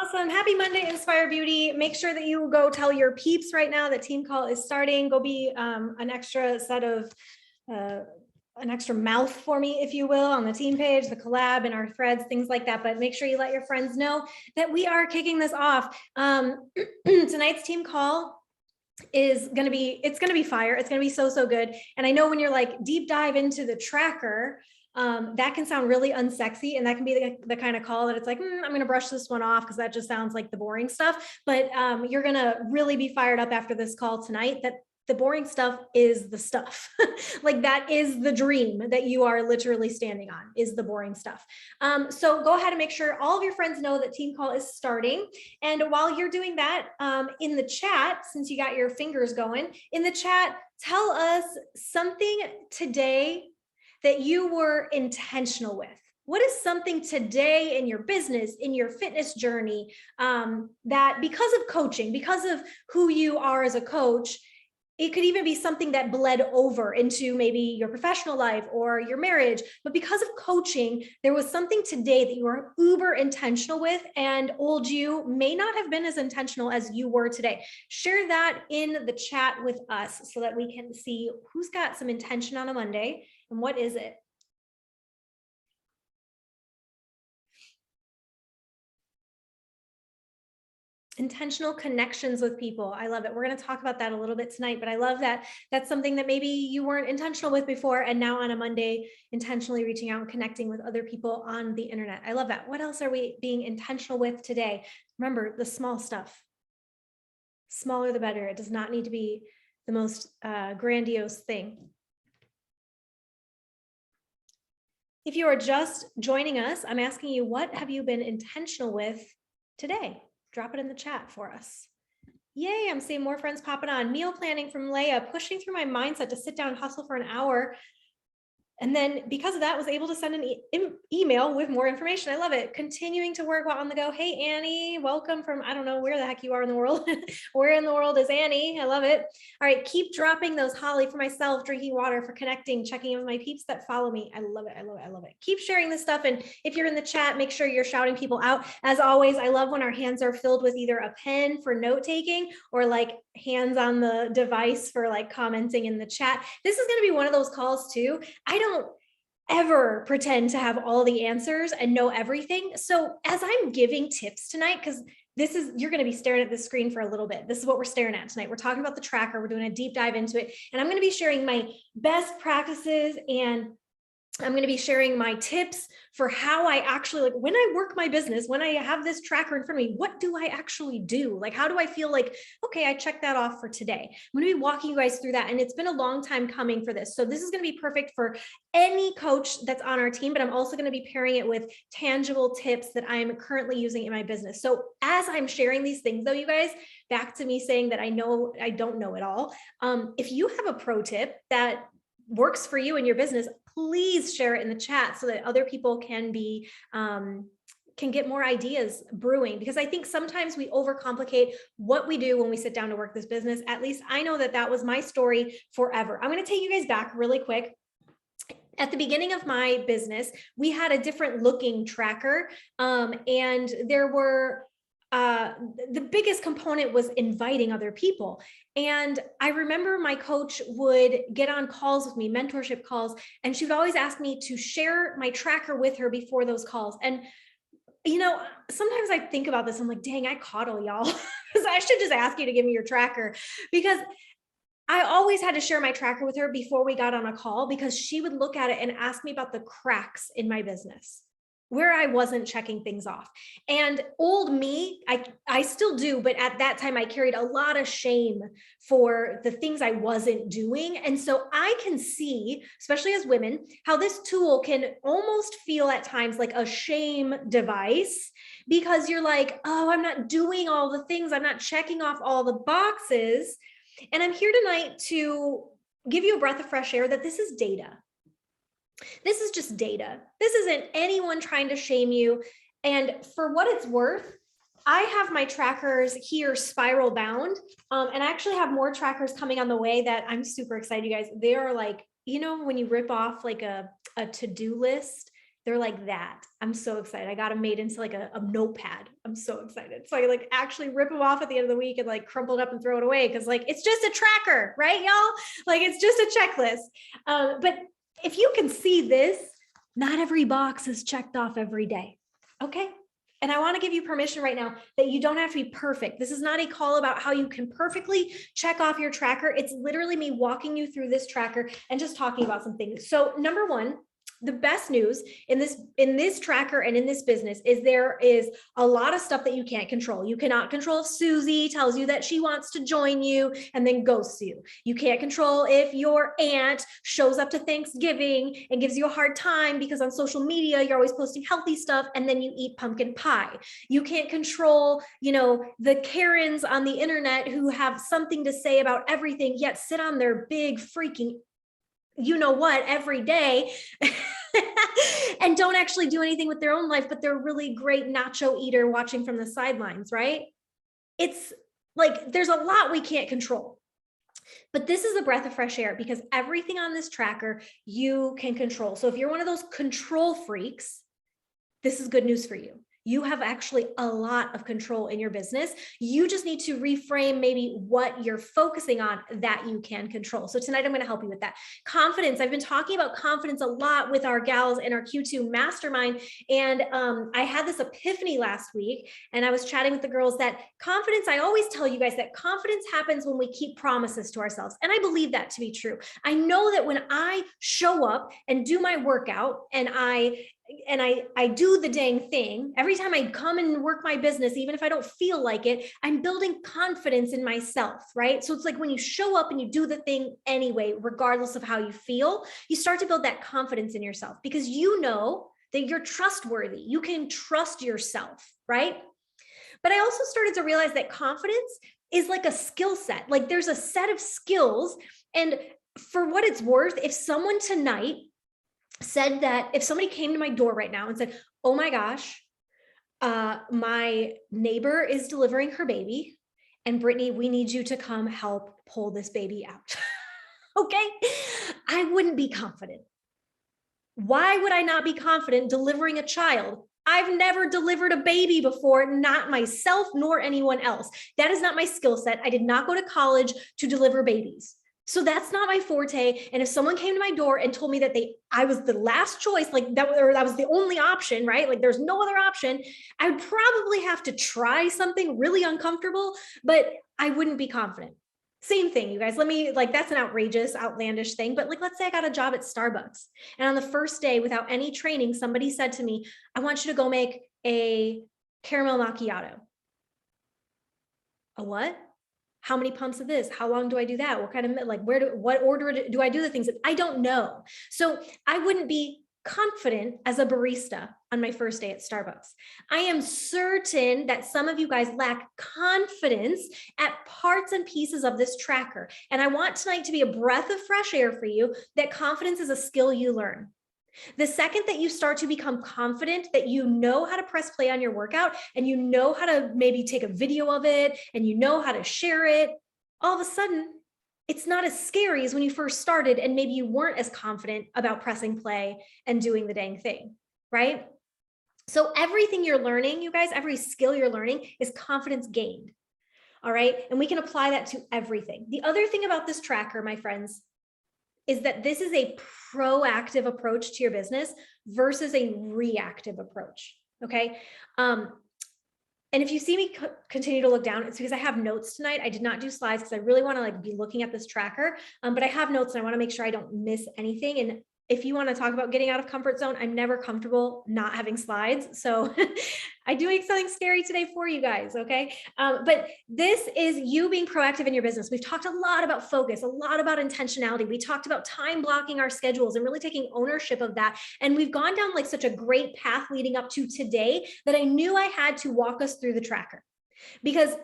Awesome. Happy Monday, Inspire Beauty. Make sure that you go tell your peeps right now that team call is starting. Go be an extra set of an extra mouth for me, if you will, on the team page, the collab and our threads, things like that. But make sure you let your friends know that we are kicking this off. Tonight's team call is going to be, it's going to be fire. It's going to be so good. And I know when you're like deep dive into the tracker, that can sound really unsexy, and that can be the kind of call that it's like, I'm going to brush this one off because that just sounds like the boring stuff. But you're going to really be fired up after this call tonight that the boring stuff is the stuff. Like that is the dream that you are literally standing on, is the boring stuff. So go ahead and make sure all of your friends know that team call is starting. And while you're doing that, in the chat, since you got your fingers going in the chat, tell us something today that you were intentional with. What is something today in your business, in your fitness journey, that because of coaching, because of who you are as a coach, it could even be something that bled over into maybe your professional life or your marriage, but because of coaching, there was something today that you were uber intentional with, and old you may not have been as intentional as you were today. Share that in the chat with us so that we can see who's got some intention on a Monday and what is it. Intentional connections with people. I love it. We're going to talk about that a little bit tonight, but I love that that's something that maybe you weren't intentional with before, and now on a Monday, intentionally reaching out and connecting with other people on the internet. I love that. What else are we being intentional with today? Remember the small stuff. Smaller the better. It does not need to be the most grandiose thing. If you are just joining us, I'm asking you, what have you been intentional with today? Drop it in the chat for us. Yay, I'm seeing more friends popping on. Meal planning from Leah, pushing through my mindset to sit down and hustle for an hour. And then because of that, was able to send an email with more information. I love it. Continuing to work while on the go. Hey, Annie, welcome from, I don't know where the heck you are in the world. Where in the world is Annie? I love it. All right, keep dropping those. Holly, for myself, drinking water, for connecting, checking in with my peeps that follow me. I love it. I love it. I love it. Keep sharing this stuff. And if you're in the chat, make sure you're shouting people out. As always, I love when our hands are filled with either a pen for note taking or like hands on the device for like commenting in the chat. This is going to be one of those calls too. I don't ever pretend to have all the answers and know everything. So as I'm giving tips tonight, because you're going to be staring at the screen for a little bit. This is what we're staring at tonight. We're talking about the tracker. We're doing a deep dive into it. And I'm going to be sharing my best practices, and I'm going to be sharing my tips for how I actually, like when I work my business, when I have this tracker in front of me, what do I actually do? Like, how do I feel like, okay, I checked that off for today. I'm going to be walking you guys through that. And it's been a long time coming for this. So this is going to be perfect for any coach that's on our team, but I'm also going to be pairing it with tangible tips that I'm currently using in my business. So as I'm sharing these things though, you guys, back to me saying that I don't know it all. If you have a pro tip that works for you in your business, please share it in the chat so that other people can be can get more ideas brewing, because I think sometimes we overcomplicate what we do when we sit down to work this business. At least I know that that was my story forever. I'm going to take you guys back really quick. At the beginning of my business, we had a different looking tracker, and there were the biggest component was inviting other people. And I remember my coach would get on calls with me, mentorship calls, and she would always ask me to share my tracker with her before those calls. And, you know, sometimes I think about this, I'm like, dang, I coddle y'all. So I should just ask you to give me your tracker, because I always had to share my tracker with her before we got on a call, because she would look at it and ask me about the cracks in my business, where I wasn't checking things off. And old me, I still do, but at that time I carried a lot of shame for the things I wasn't doing. And so I can see, especially as women, how this tool can almost feel at times like a shame device, because you're like, oh, I'm not doing all the things. I'm not checking off all the boxes. And I'm here tonight to give you a breath of fresh air that this is data. This is just data. This isn't anyone trying to shame you. And for what it's worth, I have my trackers here spiral bound. And I actually have more trackers coming on the way that I'm super excited, you guys. They are like, you know, when you rip off like a to-do list They're like that. I'm so excited. I got them made into like a notepad. I'm so excited. So I like actually rip them off at the end of the week and like crumple it up and throw it away. Cause like, it's just a tracker, right, y'all? Like it's just a checklist. But if you can see this, not every box is checked off every day. Okay. And I want to give you permission right now that you don't have to be perfect. This is not a call about how you can perfectly check off your tracker. It's literally me walking you through this tracker and just talking about some things. So number one, the best news in this tracker and in this business is there is a lot of stuff that you can't control. You cannot control if Susie tells you that she wants to join you and then ghosts you. You can't control if your aunt shows up to Thanksgiving and gives you a hard time because on social media you're always posting healthy stuff and then you eat pumpkin pie. You can't control, the Karens on the internet who have something to say about everything yet sit on their big freaking every day and don't actually do anything with their own life, but they're really great nacho eater watching from the sidelines, right? It's like, there's a lot we can't control, but this is a breath of fresh air because everything on this tracker you can control. So if you're one of those control freaks, this is good news for you. You have actually a lot of control in your business. You just need to reframe maybe what you're focusing on that you can control. So tonight I'm going to help you with that. Confidence. I've been talking about confidence a lot with our gals in our Q2 mastermind. And I had this epiphany last week and I was chatting with the girls that confidence, I always tell you guys that confidence happens when we keep promises to ourselves. And I believe that to be true. I know that when I show up and do my workout and I do the dang thing. Every time I come and work my business, even if I don't feel like it, I'm building confidence in myself, right? So it's like when you show up and you do the thing anyway, regardless of how you feel, you start to build that confidence in yourself because you know that you're trustworthy. You can trust yourself, right? But I also started to realize that confidence is like a skill set. Like there's a set of skills. And for what it's worth, if someone tonight said that if somebody came to my door right now and said, oh my gosh, my neighbor is delivering her baby and Brittany, we need you to come help pull this baby out. Okay. I wouldn't be confident. Why would I not be confident delivering a child? I've never delivered a baby before, not myself nor anyone else. That is not my skill set. I did not go to college to deliver babies. So that's not my forte. And if someone came to my door and told me that I was the last choice, like that, or that was the only option, right? Like there's no other option, I would probably have to try something really uncomfortable, but I wouldn't be confident. Same thing, you guys. That's an outrageous, outlandish thing. But like, let's say I got a job at Starbucks. And on the first day, without any training, somebody said to me, I want you to go make a caramel macchiato. A what? How many pumps of this? How long do I do that? What kind of, what order do I do the things? I don't know. So I wouldn't be confident as a barista on my first day at Starbucks. I am certain that some of you guys lack confidence at parts and pieces of this tracker. And I want tonight to be a breath of fresh air for you that confidence is a skill you learn. The second that you start to become confident that you know how to press play on your workout and you know how to maybe take a video of it and you know how to share it, all of a sudden, it's not as scary as when you first started and maybe you weren't as confident about pressing play and doing the dang thing, right? So everything you're learning, you guys, every skill you're learning is confidence gained, all right? And we can apply that to everything. The other thing about this tracker, my friends, is that this is a proactive approach to your business versus a reactive approach, okay? And if you see me continue to look down, it's because I have notes tonight. I did not do slides because I really want to be looking at this tracker, but I have notes and I want to make sure I don't miss anything. And if you want to talk about getting out of comfort zone, I'm never comfortable not having slides. So I'm doing something scary today for you guys, okay? But this is you being proactive in your business. We've talked a lot about focus, a lot about intentionality. We talked about time blocking our schedules and really taking ownership of that. And we've gone down such a great path leading up to today that I knew I had to walk us through the tracker. Because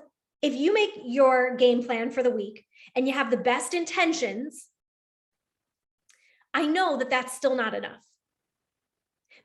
if you make your game plan for the week and you have the best intentions, I know that that's still not enough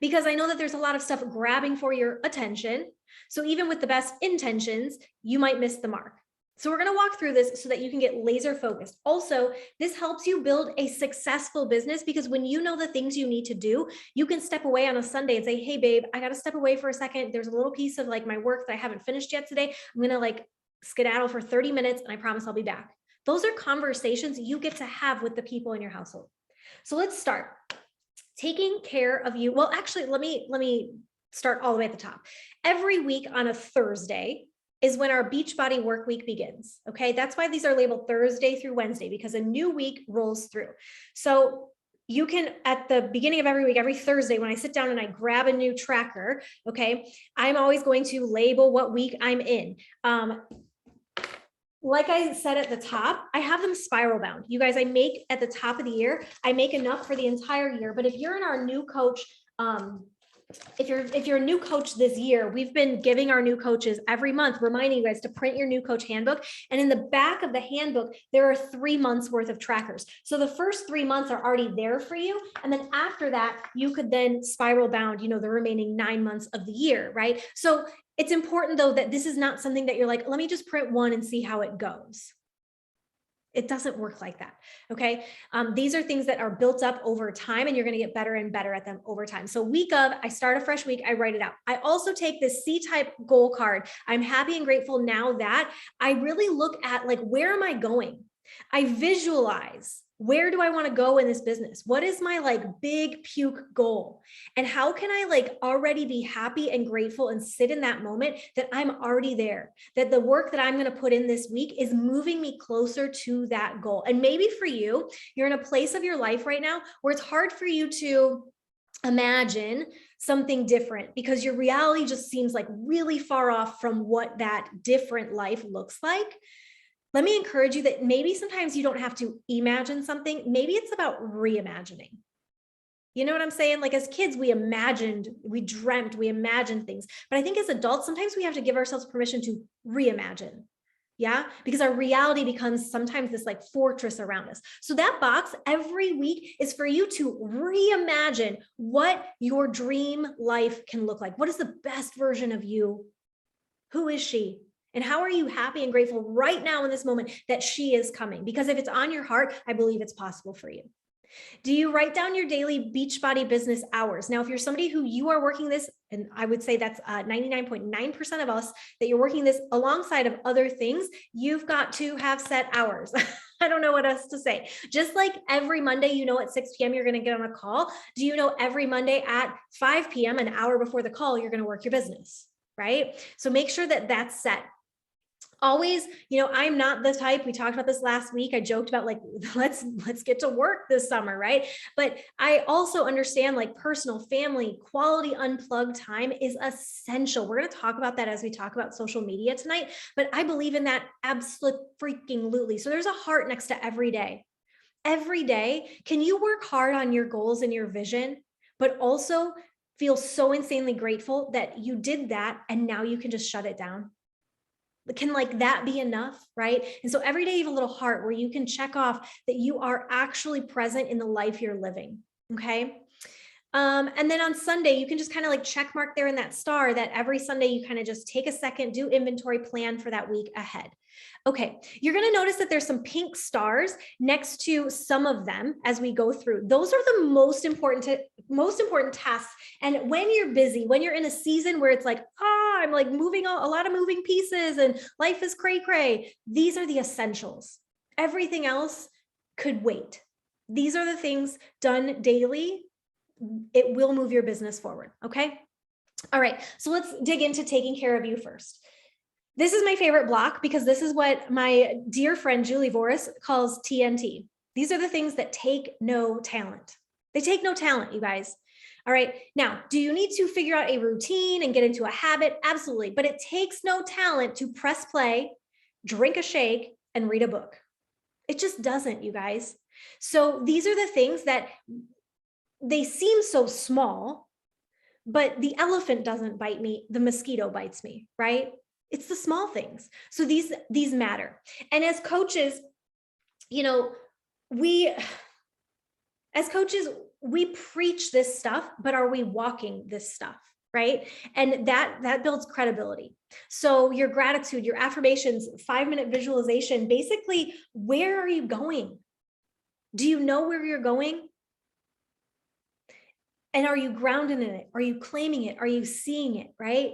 because I know that there's a lot of stuff grabbing for your attention. So even with the best intentions, you might miss the mark. So we're going to walk through this so that you can get laser focused. Also, this helps you build a successful business because when you know the things you need to do, you can step away on a Sunday and say, hey, babe, I got to step away for a second. There's a little piece of like my work that I haven't finished yet today. I'm going to like skedaddle for 30 minutes and I promise I'll be back. Those are conversations you get to have with the people in your household. So let's start. Taking care of you. Well, actually, let me start all the way at the top. Every week on a Thursday is when our Beachbody work week begins. Okay. That's why these are labeled Thursday through Wednesday, because a new week rolls through. So you can, at the beginning of every week, every Thursday, when I sit down and I grab a new tracker, okay, I'm always going to label what week I'm in. Like I said at the top, I have them spiral bound. You guys, I make at the top of the year, I make enough for the entire year. But if you're in our new coach, if you're a new coach this year, we've been giving our new coaches every month, reminding you guys to print your new coach handbook. And in the back of the handbook, there are 3 months worth of trackers. So the first 3 months are already there for you. And then after that, you could then spiral bound, the remaining 9 months of the year, right? So it's important though, that this is not something that you're like, let me just print one and see how it goes. It doesn't work like that. Okay. These are things that are built up over time and you're going to get better and better at them over time. So week of, I start a fresh week, I write it out. I also take this C-type goal card. I'm happy and grateful now that I really look at like, where am I going? I visualize, where do I want to go in this business? What is my like big puke goal? And how can I like already be happy and grateful and sit in that moment that I'm already there, that the work that I'm going to put in this week is moving me closer to that goal. And maybe for you, you're in a place of your life right now where it's hard for you to imagine something different because your reality just seems like really far off from what that different life looks like. Let me encourage you that maybe sometimes you don't have to imagine something. Maybe it's about reimagining. You know what I'm saying? Like as kids, we imagined, we dreamt, we imagined things. But I think as adults, sometimes we have to give ourselves permission to reimagine. Yeah, because our reality becomes sometimes this like fortress around us. So that box every week is for you to reimagine what your dream life can look like. What is the best version of you? Who is she? And how are you happy and grateful right now in this moment that she is coming? Because if it's on your heart, I believe it's possible for you. Do you write down your daily Beachbody business hours? Now, if you're somebody who you are working this, and I would say that's 99.9% of us, that you're working this alongside of other things, you've got to have set hours. I don't know what else to say. Just like every Monday, at 6 p.m. you're going to get on a call. Do you know every Monday at 5 p.m., an hour before the call, you're going to work your business, right? So make sure that that's set. Always, I'm not the type, we talked about this last week. I joked about like, let's get to work this summer, right? But I also understand like personal, family, quality, unplugged time is essential. We're going to talk about that as we talk about social media tonight, but I believe in that absolutely freaking lutely. So there's a heart next to every day. Every day, can you work hard on your goals and your vision, but also feel so insanely grateful that you did that and now you can just shut it down? Can like that be enough, right? And so every day you have a little heart where you can check off that you are actually present in the life you're living, okay? And then on Sunday, you can just kind of like check mark there in that star that every Sunday you kind of just take a second, do inventory, plan for that week ahead. Okay, you're going to notice that there's some pink stars next to some of them as we go through. Those are the most important tasks. And when you're busy, when you're in a season where it's like, I'm like moving a lot of moving pieces and life is cray cray, these are the essentials. Everything else could wait. These are the things done daily. It will move your business forward. Okay. All right. So let's dig into taking care of you first. This is my favorite block because this is what my dear friend Julie Voris calls TNT. These are the things that take no talent. They take no talent, you guys. All right. Now, do you need to figure out a routine and get into a habit? Absolutely. But it takes no talent to press play, drink a shake, and read a book. It just doesn't, you guys. So these are the things that they seem so small, but the elephant doesn't bite me. The mosquito bites me, right? It's the small things. So these matter. And as coaches, we preach this stuff, but are we walking this stuff, right? And that builds credibility. So your gratitude, your affirmations, 5-minute visualization, basically, where are you going? Do you know where you're going? And are you grounded in it? Are you claiming it? Are you seeing it, right?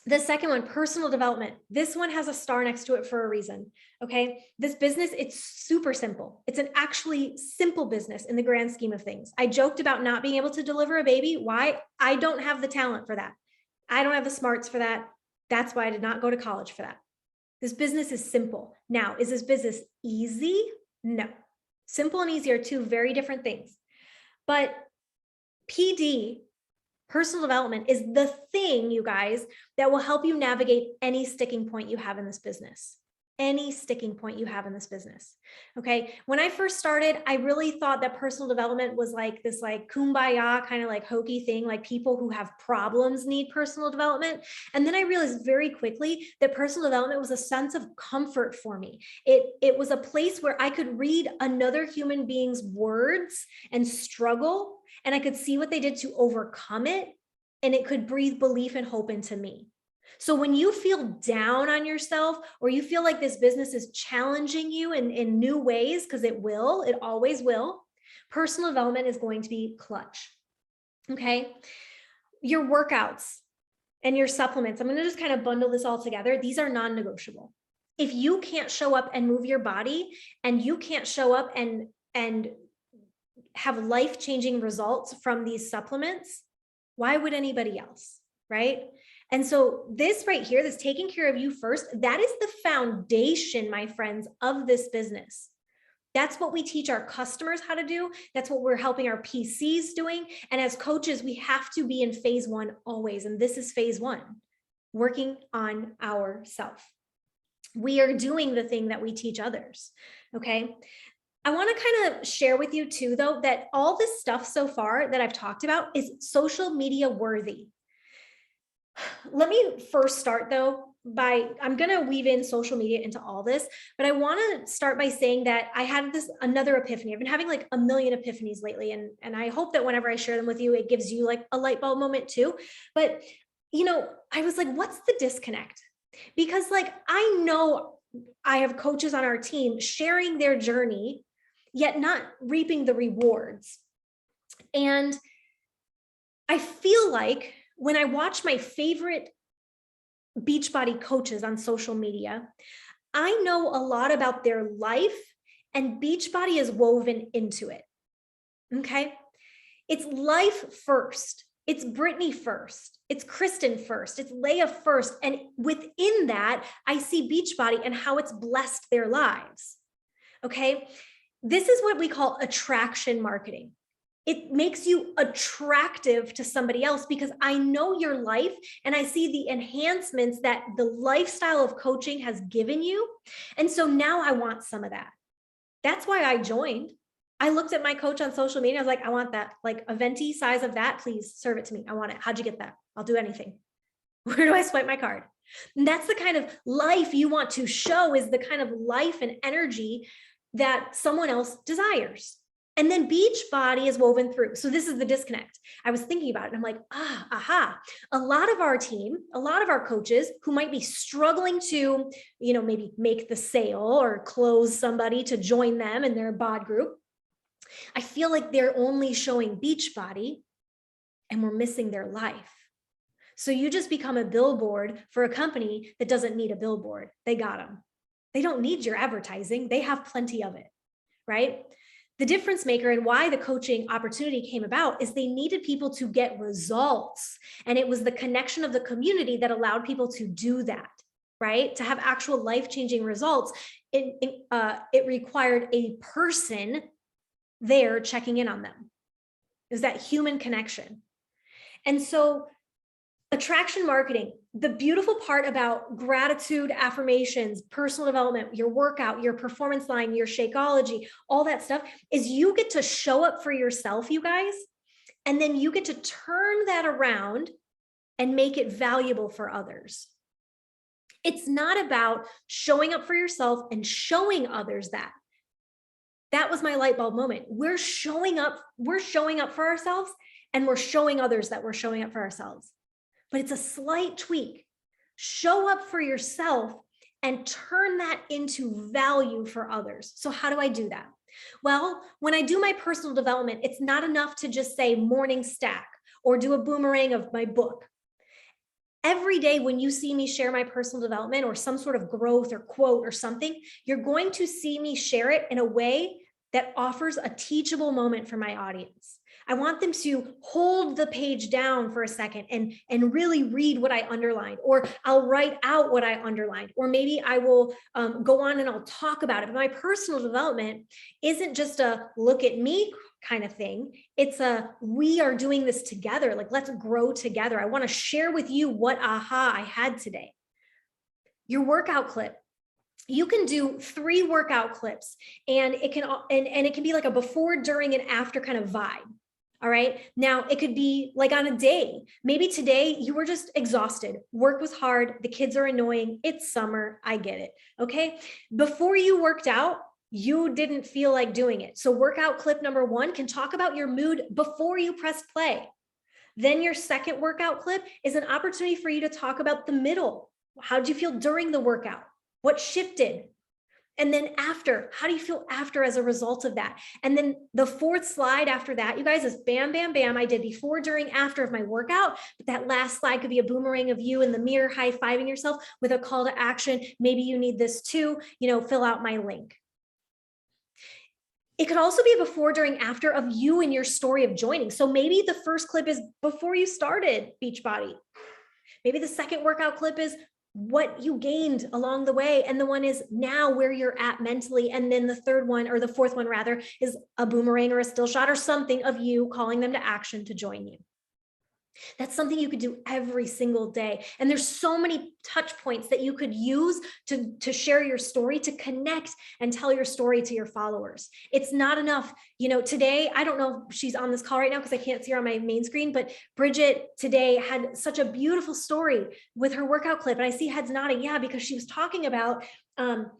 The second one, personal development. This one has a star next to it for a reason. Okay. This business, it's super simple. It's an actually simple business in the grand scheme of things. I joked about not being able to deliver a baby. Why? I don't have the talent for that. I don't have the smarts for that. That's why I did not go to college for that. This business is simple. Now, is this business easy? No. Simple and easy are two very different things. But PD, personal development, is the thing, you guys, that will help you navigate any sticking point you have in this business. Any sticking point you have in this business. Okay. When I first started, I really thought that personal development was like this like kumbaya kind of like hokey thing, like people who have problems need personal development. And then I realized very quickly that personal development was a sense of comfort for me. It was a place where I could read another human being's words and struggle, and I could see what they did to overcome it, and it could breathe belief and hope into me. So when you feel down on yourself, or you feel like this business is challenging you in new ways, because it always will, personal development is going to be clutch. Okay. Your workouts and your supplements, I'm going to just kind of bundle this all together. These are non-negotiable. If you can't show up and move your body, and you can't show up and have life-changing results from these supplements, why would anybody else? Right? And so this right here, this taking care of you first, that is the foundation, my friends, of this business. That's what we teach our customers how to do. That's what we're helping our PCs doing. And as coaches, we have to be in phase one always. And this is phase one, working on ourselves. We are doing the thing that we teach others. Okay. I want to kind of share with you too, though, that all this stuff so far that I've talked about is social media worthy. Let me first start though I'm going to weave in social media into all this, but I want to start by saying that I had another epiphany. I've been having like a million epiphanies lately. And I hope that whenever I share them with you, it gives you like a light bulb moment too. But, I was like, what's the disconnect? Because like, I know I have coaches on our team sharing their journey, yet not reaping the rewards. And I feel like when I watch my favorite Beachbody coaches on social media, I know a lot about their life, and Beachbody is woven into it. Okay. It's life first. It's Brittany first. It's Kristen first. It's Leah first. And within that, I see Beachbody and how it's blessed their lives. Okay. This is what we call attraction marketing. It makes you attractive to somebody else because I know your life and I see the enhancements that the lifestyle of coaching has given you. And so now I want some of that. That's why I joined. I looked at my coach on social media. I was like, I want that, like a venti size of that. Please serve it to me. I want it. How'd you get that? I'll do anything. Where do I swipe my card? And that's the kind of life you want to show, is the kind of life and energy that someone else desires. And then Beachbody is woven through. So this is the disconnect. I was thinking about it and I'm like, aha. A lot of our team, a lot of our coaches who might be struggling to, maybe make the sale or close somebody to join them in their bod group, I feel like they're only showing Beachbody and we're missing their life. So you just become a billboard for a company that doesn't need a billboard. They got them. They don't need your advertising. They have plenty of it, right? The difference maker and why the coaching opportunity came about is they needed people to get results. And it was the connection of the community that allowed people to do that, right? To have actual life-changing results. It required a person there checking in on them. It was that human connection. And so attraction marketing, the beautiful part about gratitude, affirmations, personal development, your workout, your performance line, your Shakeology, all that stuff, is you get to show up for yourself, you guys, and then you get to turn that around and make it valuable for others. It's not about showing up for yourself and showing others that. That was my light bulb moment. We're showing up for ourselves, and we're showing others that we're showing up for ourselves. But it's a slight tweak. Show up for yourself and turn that into value for others. So how do I do that? Well, when I do my personal development, it's not enough to just say morning stack or do a boomerang of my book. Every day when you see me share my personal development or some sort of growth or quote or something, you're going to see me share it in a way that offers a teachable moment for my audience. I want them to hold the page down for a second and really read what I underlined, or I'll write out what I underlined, or maybe I will go on and I'll talk about it. But my personal development isn't just a look at me kind of thing. It's a, we are doing this together. Like, let's grow together. I want to share with you what aha I had today. Your workout clip. You can do 3 workout clips and it can be like a before, during, and after kind of vibe. All right. Now it could be like on a day, maybe today you were just exhausted. Work was hard. The kids are annoying. It's summer. I get it. Okay. Before you worked out, you didn't feel like doing it. So workout clip number 1 can talk about your mood before you press play. Then your second workout clip is an opportunity for you to talk about the middle. How did you feel during the workout? What shifted? And then after, how do you feel after as a result of that? And then the 4th slide after that, you guys, is bam, bam, bam. I did before, during, after of my workout, but that last slide could be a boomerang of you in the mirror high-fiving yourself with a call to action. Maybe you need this too, fill out my link. It could also be a before, during, after of you and your story of joining. So maybe the first clip is before you started Beachbody. Maybe the second workout clip is what you gained along the way. And the one is now where you're at mentally. And then the third one, or the fourth one rather, is a boomerang or a still shot or something of you calling them to action to join you. That's something you could do every single day. And there's so many touch points that you could use to share your story, to connect and tell your story to your followers. It's not enough. Today, I don't know if she's on this call right now because I can't see her on my main screen, but Bridget today had such a beautiful story with her workout clip. And I see heads nodding. Yeah, because she was talking about, the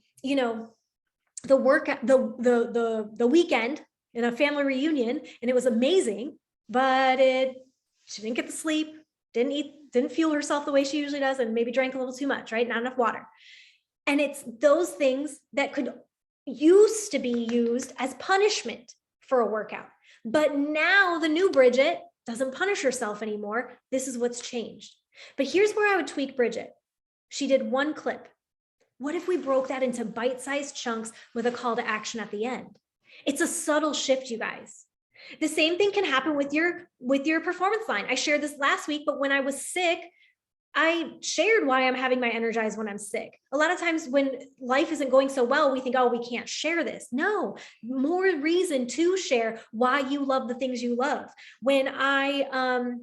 weekend in a family reunion, and it was amazing, but she didn't get the sleep, didn't eat, didn't fuel herself the way she usually does, and maybe drank a little too much, right? Not enough water. And it's those things that could used to be used as punishment for a workout. But now the new Bridget doesn't punish herself anymore. This is what's changed. But here's where I would tweak Bridget. She did 1 clip. What if we broke that into bite-sized chunks with a call to action at the end? It's a subtle shift, you guys. The same thing can happen with your performance line. I shared this last week, but when I was sick, I shared why I'm having my energize when I'm sick. A lot of times when life isn't going so well, we think, oh, we can't share this. No, more reason to share why you love the things you love. When I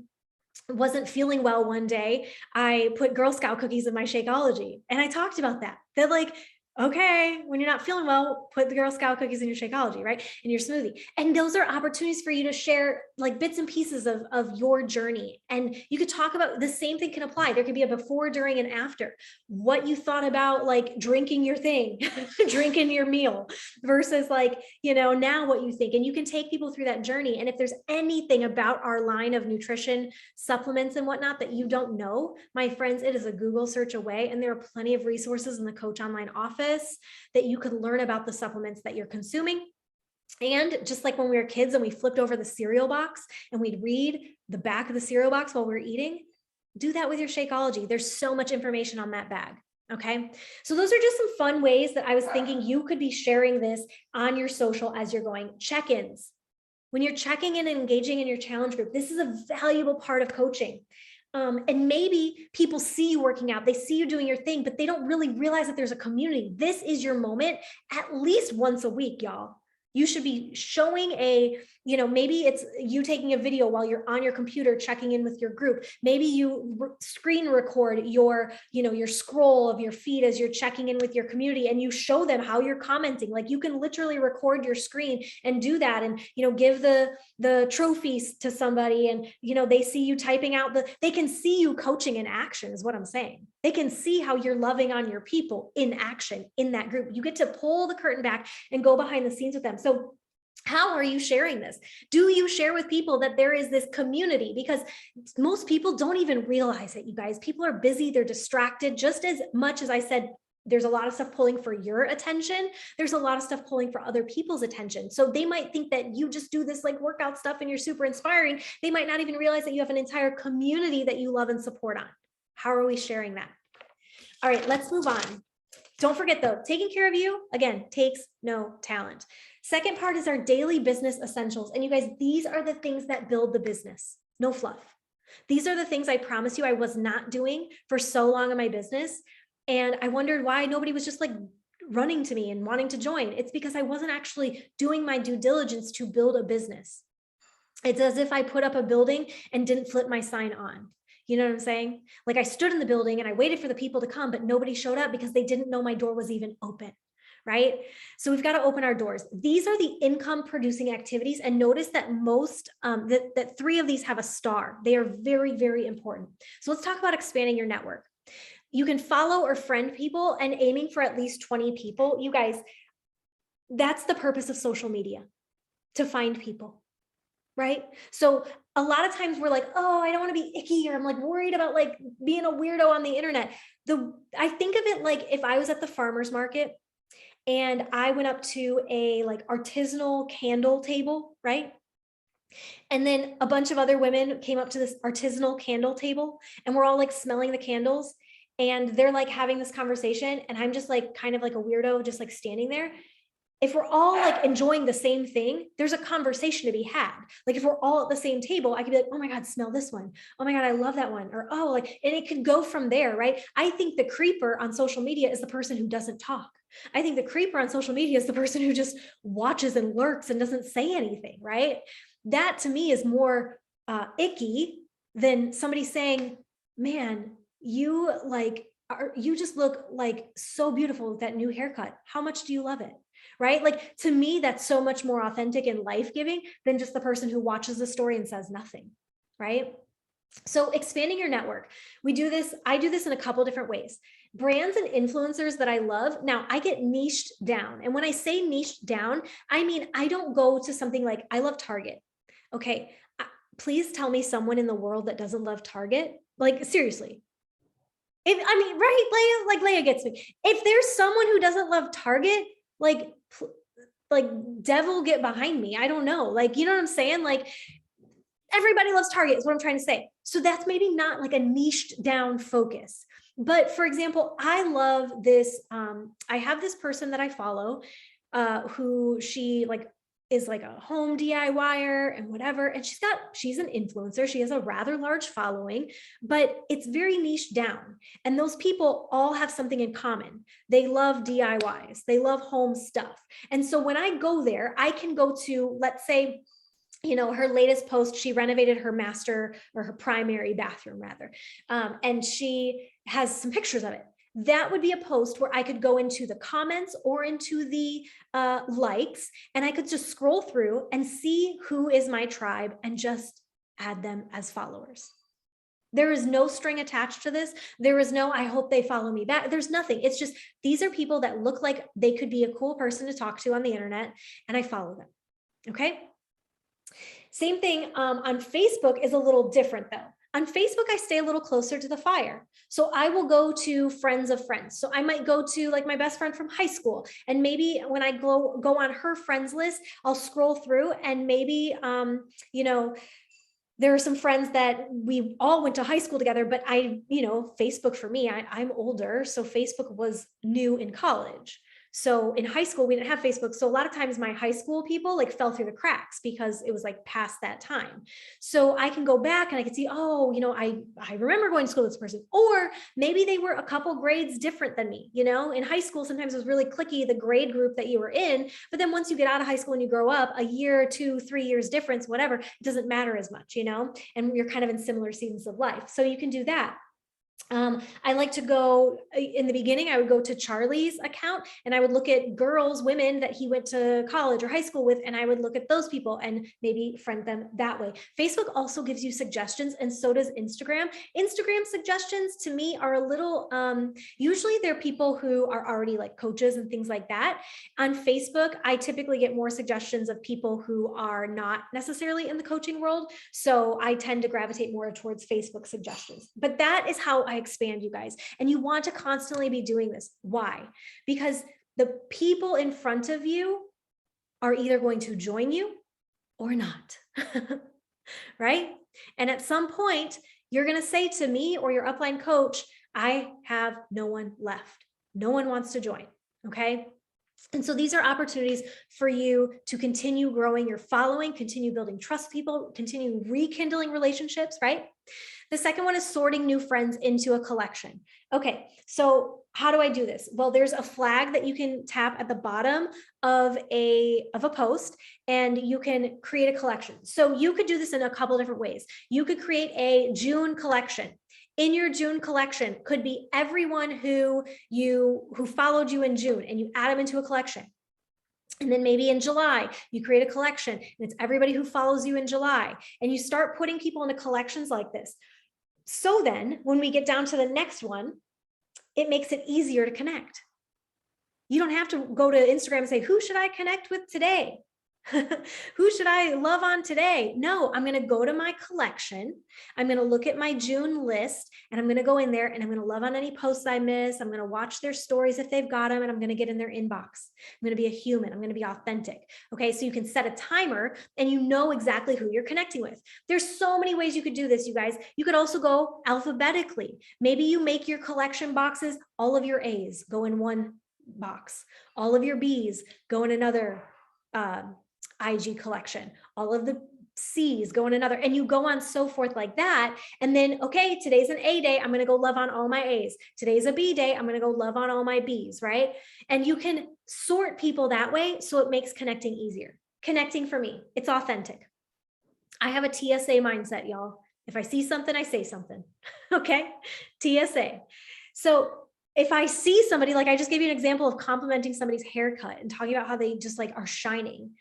wasn't feeling well one day, I put Girl Scout cookies in my Shakeology. And I talked about that. They're like, okay, when you're not feeling well, put the Girl Scout cookies in your Shakeology, right? In your smoothie. And those are opportunities for you to share like bits and pieces of your journey. And you could talk about the same thing can apply. There could be a before, during, and after. What you thought about like drinking your thing, drinking your meal versus like, now what you think. And you can take people through that journey. And if there's anything about our line of nutrition supplements and whatnot that you don't know, my friends, it is a Google search away. And there are plenty of resources in the Coach Online office that you could learn about the supplements that you're consuming. And just like when we were kids and we flipped over the cereal box and we'd read the back of the cereal box while we were eating, do that with your Shakeology. There's so much information on that bag. Okay. So those are just some fun ways that I was thinking you could be sharing this on your social as you're going. Check-ins. When you're checking in and engaging in your challenge group, this is a valuable part of coaching. And maybe people see you working out, they see you doing your thing, but they don't really realize that there's a community. This is your moment at least once a week, y'all. You should be showing maybe it's you taking a video while you're on your computer checking in with your group. Maybe you screen record your scroll of your feed as you're checking in with your community and you show them how you're commenting. Like you can literally record your screen and do that and, give the trophies to somebody and, they see you typing out they can see you coaching in action is what I'm saying. They can see how you're loving on your people in action in that group. You get to pull the curtain back and go behind the scenes with them. So How are you sharing this? Do you share with people that there is this community? Because most people don't even realize it, you guys. People are busy, they're distracted. Just as much as I said, there's a lot of stuff pulling for your attention, there's a lot of stuff pulling for other people's attention. So they might think that you just do this like workout stuff and you're super inspiring. They might not even realize that you have an entire community that you love and support on. How are we sharing that? All right, let's move on. Don't forget though, taking care of you, again, takes no talent. Second part is our daily business essentials. And you guys, these are the things that build the business. No fluff. These are the things I promise you I was not doing for so long in my business. And I wondered why nobody was just like running to me and wanting to join. It's because I wasn't actually doing my due diligence to build a business. It's as if I put up a building and didn't flip my sign on. You know what I'm saying? Like I stood in the building and I waited for the people to come, but nobody showed up because they didn't know my door was even open. Right? So we've got to open our doors. These are the income producing activities. And notice that most, that 3 of these have a star. They are very, very important. So let's talk about expanding your network. You can follow or friend people and aiming for at least 20 people. You guys, that's the purpose of social media, to find people, right? So a lot of times we're like, oh, I don't want to be icky, or I'm like worried about like being a weirdo on the internet. I think of it like if I was at the farmer's market and I went up to a like artisanal candle table, right? And then a bunch of other women came up to this artisanal candle table and we're all like smelling the candles and they're like having this conversation. And I'm just like kind of like a weirdo, just like standing there. If we're all like enjoying the same thing, there's a conversation to be had. Like if we're all at the same table, I could be like, oh my God, smell this one. Oh my God, I love that one. Or, oh, like, and it could go from there, right? I think the creeper on social media is the person who doesn't talk. I think the creeper on social media is the person who just watches and lurks and doesn't say anything, right? That to me is more icky than somebody saying, man, you just look like so beautiful with that new haircut. How much do you love it? Right? Like to me, that's so much more authentic and life-giving than just the person who watches the story and says nothing, right? So expanding your network, I do this in a couple different ways. Brands and influencers that I love. Now I get niched down. And when I say niched down, I mean, I don't go to something like, I love Target. Okay. Please tell me someone in the world that doesn't love Target. Like seriously. Right, Leah gets me. If there's someone who doesn't love Target, like devil get behind me. I don't know. Like, you know what I'm saying? Like everybody loves Target is what I'm trying to say. So that's maybe not like a niched down focus. But for example, I love this. I have this person that I follow who she like is like a home DIYer and whatever. And she's an influencer. She has a rather large following, but it's very niche down. And those people all have something in common. They love DIYs. They love home stuff. And so when I go there, I can go to, let's say, you know, her latest post, she renovated her master or her primary bathroom rather. And she has some pictures of it. That would be a post where I could go into the comments or into the likes, and I could just scroll through and see who is my tribe and just add them as followers. There is no string attached to this. There is no, I hope they follow me back. There's nothing. It's just, these are people that look like they could be a cool person to talk to on the internet, and I follow them. Okay. Same thing on Facebook is a little different though. On Facebook, I stay a little closer to the fire. So I will go to friends of friends. So I might go to like my best friend from high school. And maybe when I go on her friends list, I'll scroll through and maybe, you know, there are some friends that we all went to high school together, but Facebook for me, I'm older. So Facebook was new in college. So in high school, we didn't have Facebook. So a lot of times my high school people like fell through the cracks because it was like past that time. So I can go back and I can see, oh, I remember going to school with this person, or maybe they were a couple grades different than me. In high school, sometimes it was really cliquey, the grade group that you were in. But then once you get out of high school and you grow up, a year, 2, 3 years difference, whatever, it doesn't matter as much, and you're kind of in similar seasons of life. So you can do that. I like to go in the beginning, I would go to Charlie's account and I would look at girls, women that he went to college or high school with, and I would look at those people and maybe friend them that way. Facebook also gives you suggestions, and so does Instagram. Instagram suggestions to me are a little, usually they're people who are already like coaches and things like that. On Facebook, I typically get more suggestions of people who are not necessarily in the coaching world. So I tend to gravitate more towards Facebook suggestions. But that is how I expand, you guys. And you want to constantly be doing this. Why? Because the people in front of you are either going to join you or not, right? And at some point, you're going to say to me or your upline coach, I have no one left. No one wants to join. Okay. And so these are opportunities for you to continue growing your following, continue building trust with people, continue rekindling relationships, right? The second one is sorting new friends into a collection. Okay, so how do I do this? Well, there's a flag that you can tap at the bottom of a post, and you can create a collection. So you could do this in a couple different ways. You could create a June collection. In your June collection could be everyone who followed you in June, and you add them into a collection. And then maybe in July, you create a collection and it's everybody who follows you in July. And you start putting people into collections like this. So then when we get down to the next one, it makes it easier to connect. You don't have to go to Instagram and say, who should I connect with today? Who should I love on today? No, I'm going to go to my collection. I'm going to look at my June list, and I'm going to go in there and I'm going to love on any posts I miss. I'm going to watch their stories if they've got them, and I'm going to get in their inbox. I'm going to be a human. I'm going to be authentic. Okay. So you can set a timer and you know exactly who you're connecting with. There's so many ways you could do this, you guys. You could also go alphabetically. Maybe you make your collection boxes, all of your A's go in one box, all of your B's go in another IG collection, all of the C's go in another, and you go on so forth like that. And then, okay, today's an A day. I'm going to go love on all my A's. Today's a B day. I'm going to go love on all my B's, right? And you can sort people that way. So it makes connecting easier. Connecting for me, it's authentic. I have a TSA mindset, y'all. If I see something, I say something. Okay. TSA. So if I see somebody, like I just gave you an example of complimenting somebody's haircut and talking about how they just like are shining.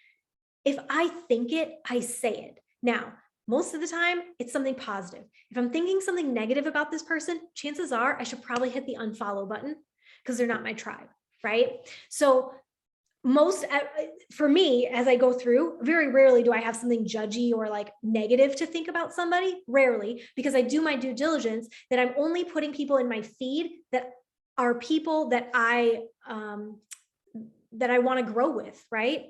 If I think it, I say it. Now, most of the time, it's something positive. If I'm thinking something negative about this person, chances are I should probably hit the unfollow button because they're not my tribe, right? So for me, as I go through, very rarely do I have something judgy or like negative to think about somebody, rarely, because I do my due diligence that I'm only putting people in my feed that are people that I want to grow with, right?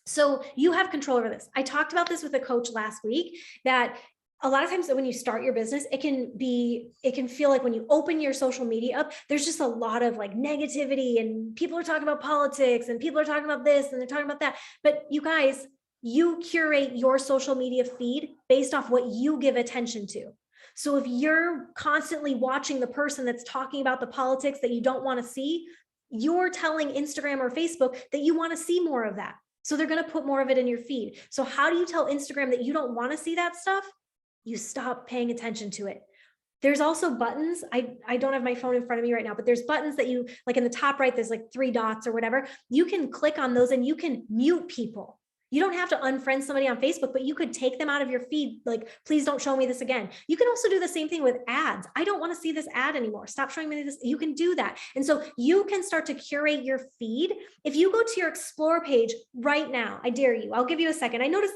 So you have control over this. I talked about this with a coach last week, that a lot of times when you start your business, it can feel like when you open your social media up, there's just a lot of like negativity, and people are talking about politics and people are talking about this and they're talking about that. But you guys, you curate your social media feed based off what you give attention to. So if you're constantly watching the person that's talking about the politics that you don't want to see, you're telling Instagram or Facebook that you want to see more of that. So they're going to put more of it in your feed. So how do you tell Instagram that you don't want to see that stuff? You stop paying attention to it. There's also buttons. I don't have my phone in front of me right now, but there's buttons that you, like in the top right, there's like 3 dots or whatever. You can click on those and you can mute people. You don't have to unfriend somebody on Facebook, but you could take them out of your feed. Like, please don't show me this again. You can also do the same thing with ads. I don't want to see this ad anymore. Stop showing me this. You can do that. And so you can start to curate your feed. If you go to your Explore page right now, I dare you, I'll give you a second. I noticed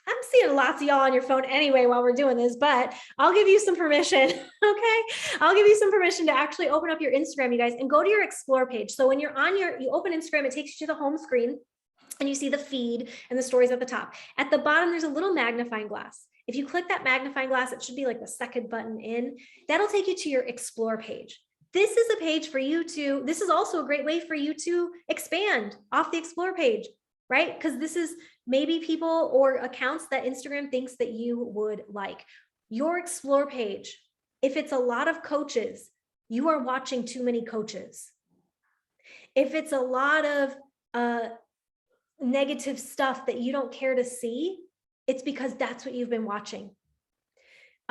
I'm seeing lots of y'all on your phone anyway while we're doing this, but I'll give you some permission. Okay. I'll give you some permission to actually open up your Instagram, you guys, and go to your Explore page. So when you're you open Instagram, it takes you to the home screen and you see the feed and the stories at the top. At the bottom, there's a little magnifying glass. If you click that magnifying glass, it should be like the second button in. That'll take you to your Explore page. This is a page for you to, this is also a great way for you to expand off the Explore page, right? Because this is maybe people or accounts that Instagram thinks that you would like. Your Explore page, if it's a lot of coaches, you are watching too many coaches. If it's a lot of negative stuff that you don't care to see, it's because that's what you've been watching.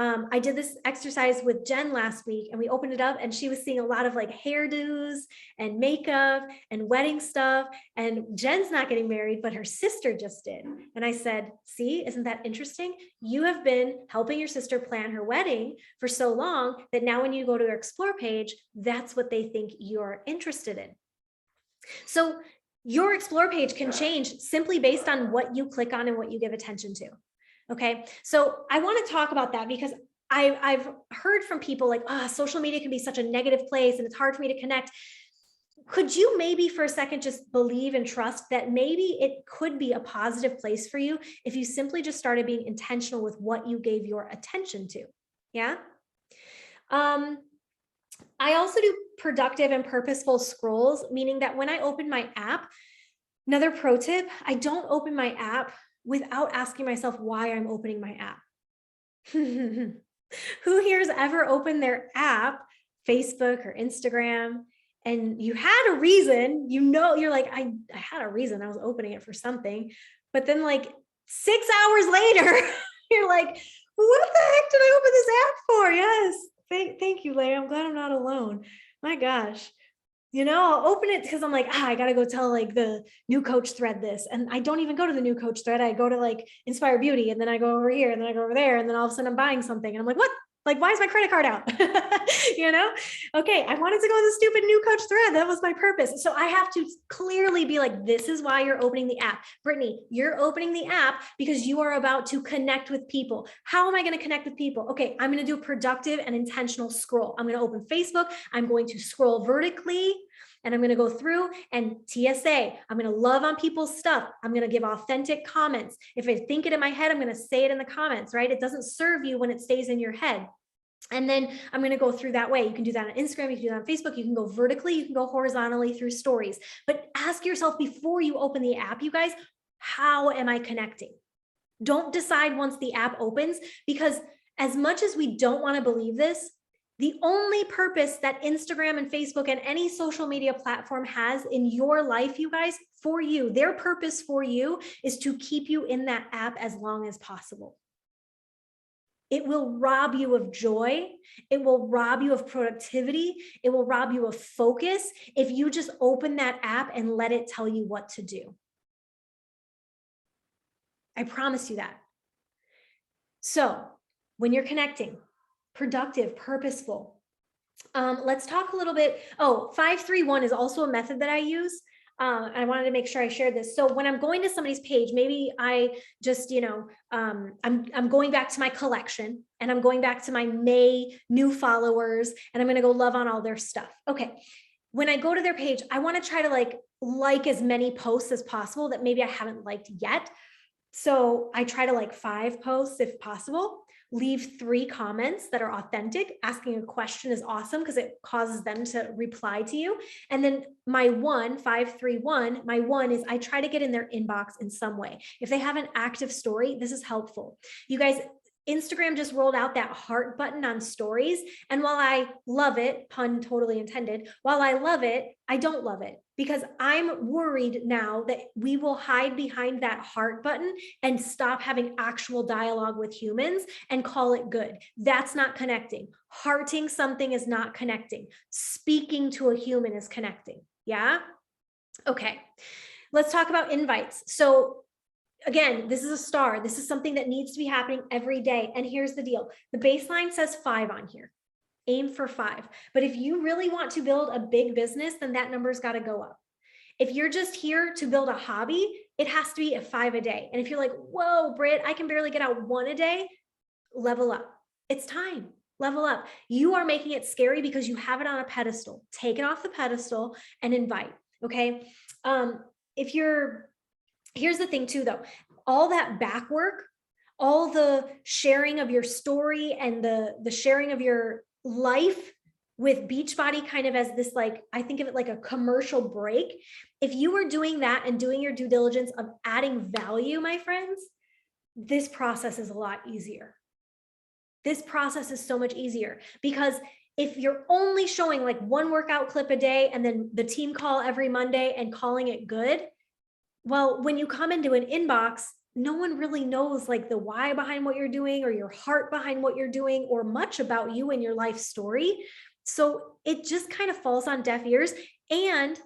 I did this exercise with Jen last week and we opened it up and she was seeing a lot of like hairdos and makeup and wedding stuff. And Jen's not getting married, but her sister just did. And I said, see, isn't that interesting? You have been helping your sister plan her wedding for so long that now when you go to their explore page, that's what they think you're interested in. So your explore page can change simply based on what you click on and what you give attention to. Okay, so I want to talk about that because I've heard from people like, social media can be such a negative place and it's hard for me to connect. Could you maybe for a second just believe and trust that maybe it could be a positive place for you if you simply just started being intentional with what you gave your attention to? Yeah. I also do productive and purposeful scrolls, meaning that when I open my app, another pro tip, I don't open my app without asking myself why I'm opening my app. Who here has ever opened their app, Facebook or Instagram, and you had a reason, you're like, I had a reason, I was opening it for something, but then like 6 hours later, you're like, what the heck did I open this app for? Yes, thank you, Leah. I'm glad I'm not alone. My gosh. I'll open it because I'm like, I got to go tell like the new coach thread this. And I don't even go to the new coach thread. I go to like Inspire Beauty and then I go over here and then I go over there. And then all of a sudden I'm buying something and I'm like, what? Like, why is my credit card out? Okay. I wanted to go to the stupid new coach thread. That was my purpose. So I have to clearly be like, this is why you're opening the app. Brittany, you're opening the app because you are about to connect with people. How am I going to connect with people? Okay. I'm going to do a productive and intentional scroll. I'm going to open Facebook. I'm going to scroll vertically. And I'm going to go through and TSA, I'm going to love on people's stuff. I'm going to give authentic comments. If I think it in my head, I'm going to say it in the comments, right? It doesn't serve you when it stays in your head. And then I'm going to go through that way. You can do that on Instagram. You can do that on Facebook. You can go vertically. You can go horizontally through stories. But ask yourself before you open the app, you guys, how am I connecting? Don't decide once the app opens, because as much as we don't want to believe this, the only purpose that Instagram and Facebook and any social media platform has in your life, you guys, for you, their purpose for you is to keep you in that app as long as possible. It will rob you of joy. It will rob you of productivity. It will rob you of focus if you just open that app and let it tell you what to do. I promise you that. So when you're connecting, productive, purposeful. Let's talk a little bit. 531 is also a method that I use. I wanted to make sure I shared this. So when I'm going to somebody's page, maybe I just, I'm going back to my collection and I'm going back to my May new followers and I'm going to go love on all their stuff. Okay. When I go to their page, I want to try to like as many posts as possible that maybe I haven't liked yet. So I try to like 5 posts if possible. Leave 3 comments that are authentic. Asking a question is awesome because it causes them to reply to you. And then my 531, my one is I try to get in their inbox in some way. If they have an active story, this is helpful. You guys, Instagram just rolled out that heart button on stories. And while I love it, pun totally intended, while I love it, I don't love it because I'm worried now that we will hide behind that heart button and stop having actual dialogue with humans and call it good. That's not connecting. Hearting something is not connecting. Speaking to a human is connecting. Yeah. Okay. Let's talk about invites. So again, this is a star. This is something that needs to be happening every day. And here's the deal. The baseline says 5 on here. Aim for 5. But if you really want to build a big business, then that number's got to go up. If you're just here to build a hobby, it has to be a 5 a day. And if you're like, whoa, Britt, I can barely get out 1 a day, level up. It's time. Level up. You are making it scary because you have it on a pedestal. Take it off the pedestal and invite. Okay. Here's the thing too, though, all that back work, all the sharing of your story and the sharing of your life with Beachbody kind of as this, I think of it like a commercial break. If you were doing that and doing your due diligence of adding value, my friends, this process is a lot easier. This process is so much easier because if you're only showing like 1 workout clip a day and then the team call every Monday and calling it good, well, when you come into an inbox, no one really knows like the why behind what you're doing or your heart behind what you're doing or much about you and your life story. So it just kind of falls on deaf ears, and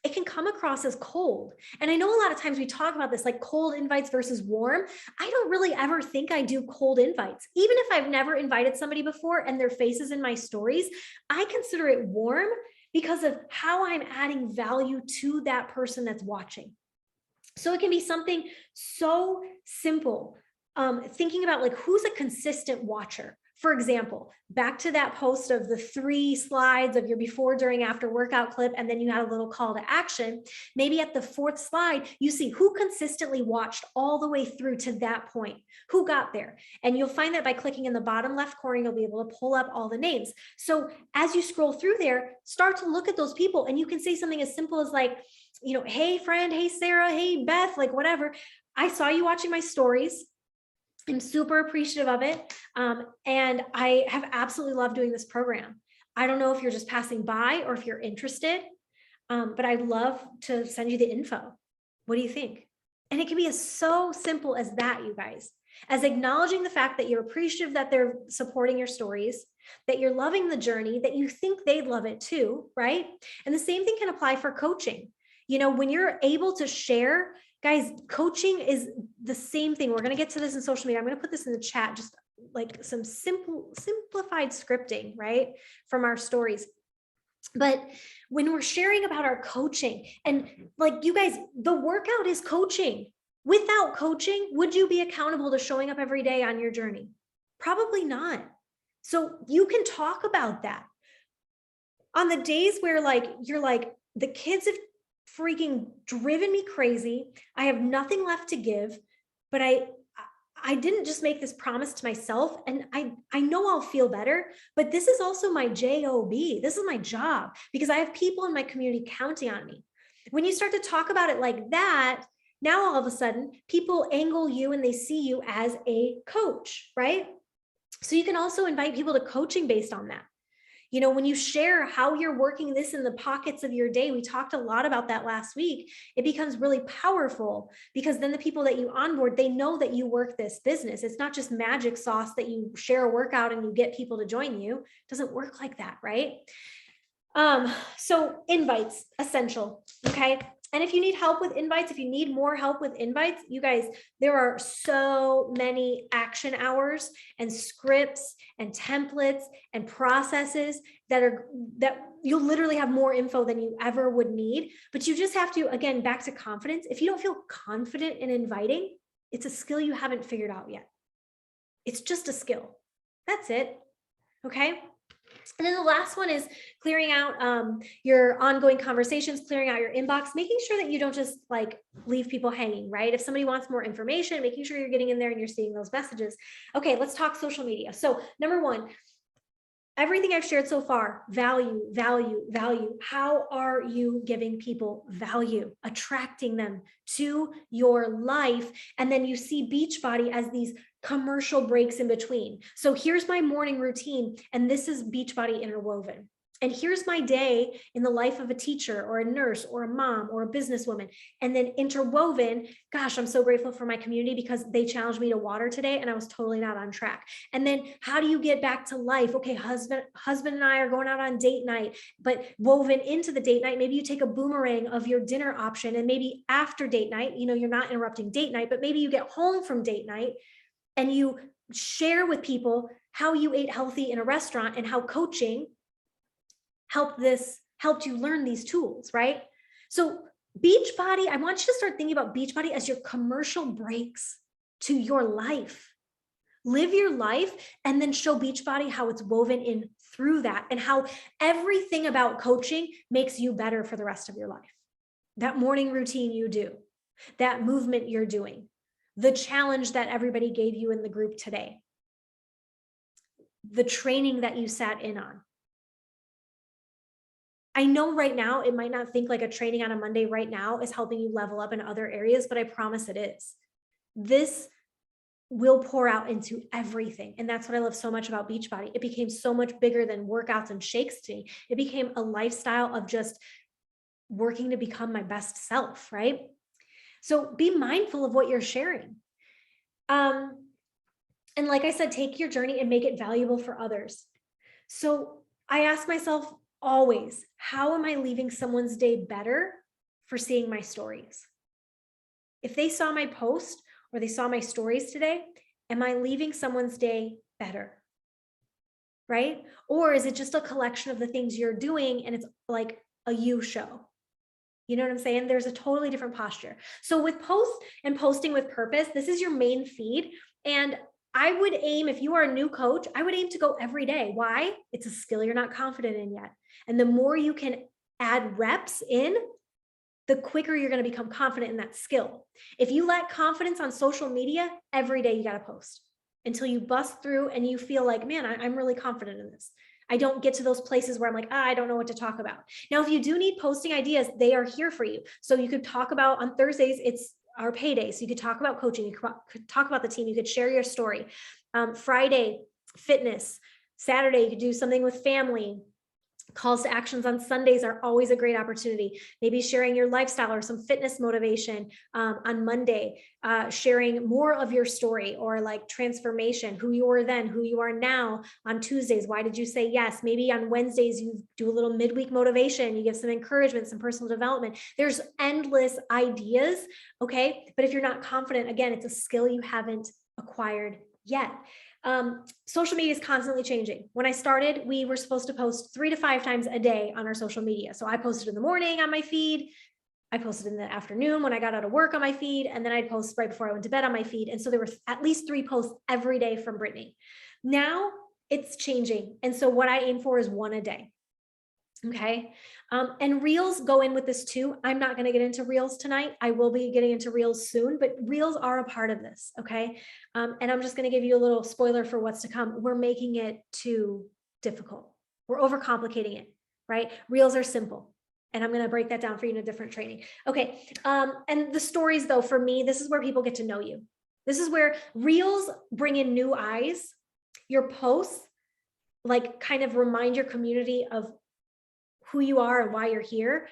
it can come across as cold. And I know a lot of times we talk about this like cold invites versus warm. I don't really ever think I do cold invites. Even if I've never invited somebody before and their face is in my stories, I consider it warm because of how I'm adding value to that person that's watching. So it can be something so simple. Thinking about like who's a consistent watcher. For example, back to that post of the 3 slides of your before, during, after workout clip, and then you had a little call to action. Maybe at the 4th slide, you see who consistently watched all the way through to that point, who got there. And you'll find that by clicking in the bottom left corner, you'll be able to pull up all the names. So as you scroll through there, start to look at those people, and you can say something as simple as like, hey friend, hey Sarah, hey Beth, like whatever. I saw you watching my stories. I'm super appreciative of it. And I have absolutely loved doing this program. I don't know if you're just passing by or if you're interested, but I'd love to send you the info. What do you think? And it can be as so simple as that, you guys, as acknowledging the fact that you're appreciative that they're supporting your stories, that you're loving the journey, that you think they'd love it too, right? And the same thing can apply for coaching. When you're able to share, guys, coaching is the same thing. We're going to get to this in social media. I'm going to put this in the chat, just like some simplified scripting, right, from our stories. But when we're sharing about our coaching, and like you guys, the workout is coaching. Without coaching, would you be accountable to showing up every day on your journey? Probably not. So you can talk about that. On the days where like you're like, the kids have freaking driven me crazy, I have nothing left to give, but I didn't just make this promise to myself, and I know I'll feel better, but this is also my job. This is my job because I have people in my community counting on me. When you start to talk about it like that, now all of a sudden people angle you and they see you as a coach, right? So you can also invite people to coaching based on that. When you share how you're working this in the pockets of your day, we talked a lot about that last week. It becomes really powerful because then the people that you onboard, they know that you work this business. It's not just magic sauce that you share a workout and you get people to join you. It doesn't work like that, right? So invites, essential. Okay. And if you need help with invites, if you need more help with invites, you guys, there are so many action hours and scripts and templates and processes that you'll literally have more info than you ever would need. But you just have to, again, back to confidence. If you don't feel confident in inviting, it's a skill you haven't figured out yet. It's just a skill. That's it. Okay. And then the last one is clearing out your ongoing conversations, clearing out your inbox, making sure that you don't just like leave people hanging, right? If somebody wants more information, making sure you're getting in there and you're seeing those messages. Okay, let's talk social media. So number one, everything I've shared so far, value, value, value. How are you giving people value, attracting them to your life? And then you see Beachbody as these commercial breaks in between. So here's my morning routine, and this is Beachbody interwoven. And here's my day in the life of a teacher or a nurse or a mom or a businesswoman. And then interwoven, gosh, I'm so grateful for my community because they challenged me to water today and I was totally not on track. And then how do you get back to life? Okay, husband and I are going out on date night, but woven into the date night, maybe you take a boomerang of your dinner option, and maybe after date night, you're not interrupting date night, but maybe you get home from date night and you share with people how you ate healthy in a restaurant and how coaching helped you learn these tools, right? So Beachbody, I want you to start thinking about Beachbody as your commercial breaks to your life. Live your life and then show Beachbody how it's woven in through that and how everything about coaching makes you better for the rest of your life. That morning routine you do, that movement you're doing, the challenge that everybody gave you in the group today, the training that you sat in on. I know right now it might not think like a training on a Monday right now is helping you level up in other areas, but I promise it is. This will pour out into everything. And that's what I love so much about Beachbody. It became so much bigger than workouts and shakes to me. It became a lifestyle of just working to become my best self, right? So be mindful of what you're sharing. And like I said, take your journey and make it valuable for others. So I ask myself always, how am I leaving someone's day better for seeing my stories? If they saw my post or they saw my stories today, am I leaving someone's day better? Right? Or is it just a collection of the things you're doing and it's like a you show? You know what I'm saying? There's a totally different posture. So with posts and posting with purpose, this is your main feed. And I would aim, if you are a new coach, I would aim to go every day. Why? It's a skill you're not confident in yet. And the more you can add reps in, the quicker you're going to become confident in that skill. If you lack confidence on social media, every day you got to post until you bust through and you feel like, man, I'm really confident in this. I don't get to those places where I'm like, I don't know what to talk about. Now, if you do need posting ideas, they are here for you. So you could talk about on Thursdays, it's our payday. So you could talk about coaching, you could talk about the team, you could share your story. Friday, fitness. Saturday, you could do something with family. Calls to actions on Sundays are always a great opportunity. Maybe sharing your lifestyle or some fitness motivation on Monday, sharing more of your story or like transformation, who you were then, who you are now on Tuesdays. Why did you say yes? Maybe on Wednesdays, you do a little midweek motivation. You give some encouragement, some personal development. There's endless ideas. Okay. But if you're not confident, again, it's a skill you haven't acquired yet. Social media is constantly changing. When I started, we were supposed to post 3 to 5 times a day on our social media. So I posted in the morning on my feed. I posted in the afternoon when I got out of work on my feed, and then I'd post right before I went to bed on my feed. And so there were at least 3 posts every day from Brittany. Now it's changing. And so what I aim for is 1 a day. Okay. And reels go in with this too. I'm not going to get into reels tonight. I will be getting into reels soon, but reels are a part of this. Okay. And I'm just going to give you a little spoiler for what's to come. We're making it too difficult. We're overcomplicating it, right? Reels are simple. And I'm going to break that down for you in a different training. Okay. And the stories though, for me, this is where people get to know you. This is where reels bring in new eyes. Your posts like kind of remind your community of who you are and why you're here,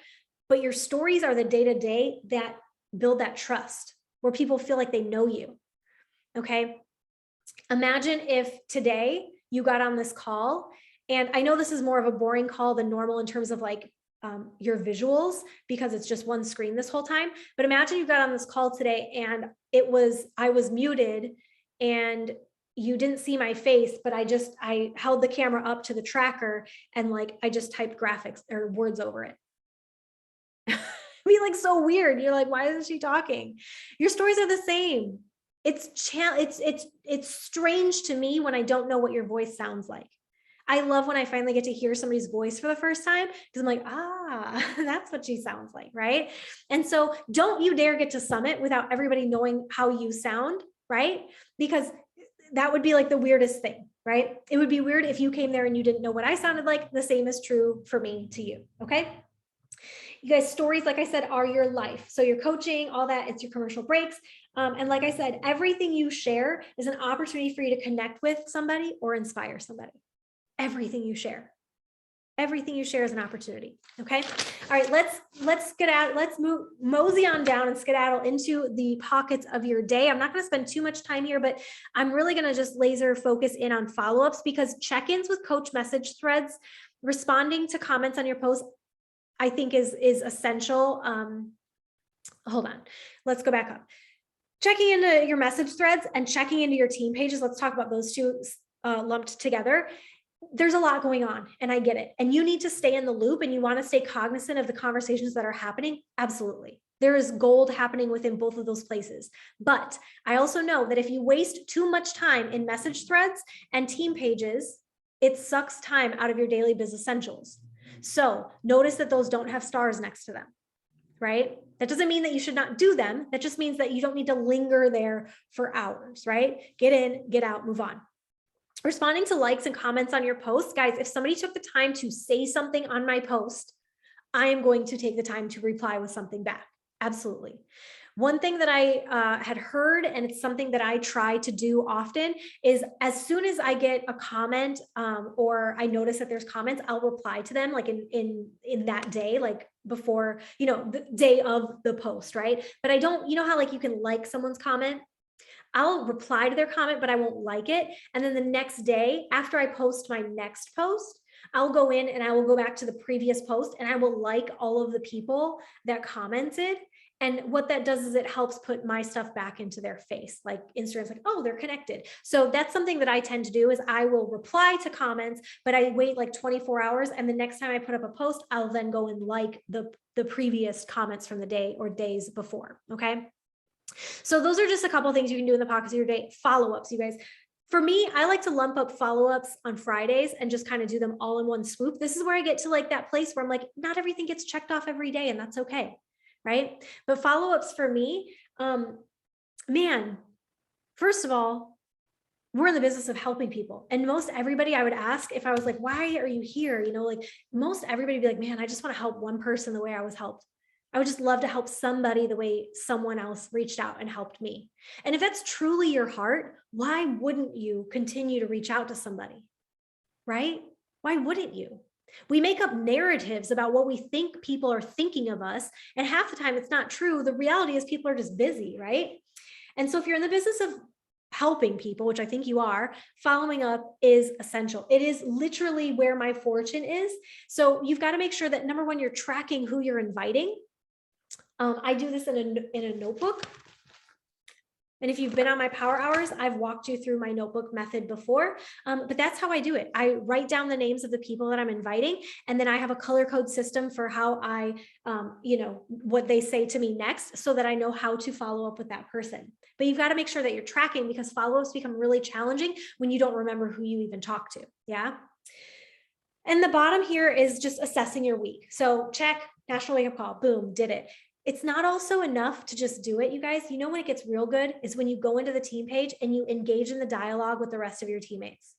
but your stories are the day-to-day that build that trust where people feel like they know you. Okay. Imagine if today you got on this call, and I know this is more of a boring call than normal in terms of like your visuals because it's just one screen this whole time. But imagine you got on this call today and I was muted and you didn't see my face, but I held the camera up to the tracker and like, I just typed graphics or words over it. Be like, so weird. You're like, why isn't she talking? Your stories are the same. It's strange to me when I don't know what your voice sounds like. I love when I finally get to hear somebody's voice for the first time because I'm like, that's what she sounds like, right? And so don't you dare get to Summit without everybody knowing how you sound, right? Because that would be like the weirdest thing, right? It would be weird if you came there and you didn't know what I sounded like. The same is true for me to you, okay? You guys, stories, like I said, are your life. So your coaching, all that, it's your commercial breaks. And like I said, everything you share is an opportunity for you to connect with somebody or inspire somebody. Everything you share. Everything you share is an opportunity. Okay. All right. Let's get out. Let's mosey on down and skedaddle into the pockets of your day. I'm not going to spend too much time here, but I'm really going to just laser focus in on follow-ups because check-ins with coach message threads, responding to comments on your posts, I think is essential. Hold on. Let's go back up. Checking into your message threads and checking into your team pages. Let's talk about those two lumped together. There's a lot going on and I get it. And you need to stay in the loop and you want to stay cognizant of the conversations that are happening. Absolutely. There is gold happening within both of those places. But I also know that if you waste too much time in message threads and team pages, it sucks time out of your daily business essentials. So notice that those don't have stars next to them, right? That doesn't mean that you should not do them. That just means that you don't need to linger there for hours, right? Get in, get out, move on. Responding to likes and comments on your post, guys, if somebody took the time to say something on my post, I am going to take the time to reply with something back. Absolutely. One thing that I had heard, and it's something that I try to do often, is as soon as I get a comment or I notice that there's comments, I'll reply to them like in that day, like before, the day of the post, right? But I don't, how like you can like someone's comment. I'll reply to their comment, but I won't like it. And then the next day, after I post my next post, I'll go in and I will go back to the previous post and I will like all of the people that commented. And what that does is it helps put my stuff back into their face. Like Instagram's like, oh, they're connected. So that's something that I tend to do is I will reply to comments, but I wait like 24 hours. And the next time I put up a post, I'll then go and like the previous comments from the day or days before. Okay. So those are just a couple things you can do in the pockets of your day. Follow-ups, you guys. For me, I like to lump up follow-ups on Fridays and just kind of do them all in one swoop. This is where I get to like that place where I'm like, not everything gets checked off every day, and that's okay. Right. But follow-ups for me, man, first of all, we're in the business of helping people. And most everybody I would ask if I was like, why are you here? You know, like most everybody would be like, man, I just want to help one person the way I was helped. I would just love to help somebody the way someone else reached out and helped me. And if that's truly your heart, why wouldn't you continue to reach out to somebody? Right? Why wouldn't you? We make up narratives about what we think people are thinking of us. And half the time it's not true. The reality is people are just busy, right? And so if you're in the business of helping people, which I think you are, following up is essential. It is literally where my fortune is. So you've got to make sure that number one, you're tracking who you're inviting. I do this in a notebook. And if you've been on my power hours, I've walked you through my notebook method before, but that's how I do it. I write down the names of the people that I'm inviting, and then I have a color code system for how I, what they say to me next so that I know how to follow up with that person. But you've got to make sure that you're tracking because follow-ups become really challenging when you don't remember who you even talked to. Yeah. And the bottom here is just assessing your week. So check, national wake up call, boom, did it. It's not also enough to just do it, you guys. You know when it gets real good is when you go into the team page and you engage in the dialogue with the rest of your teammates.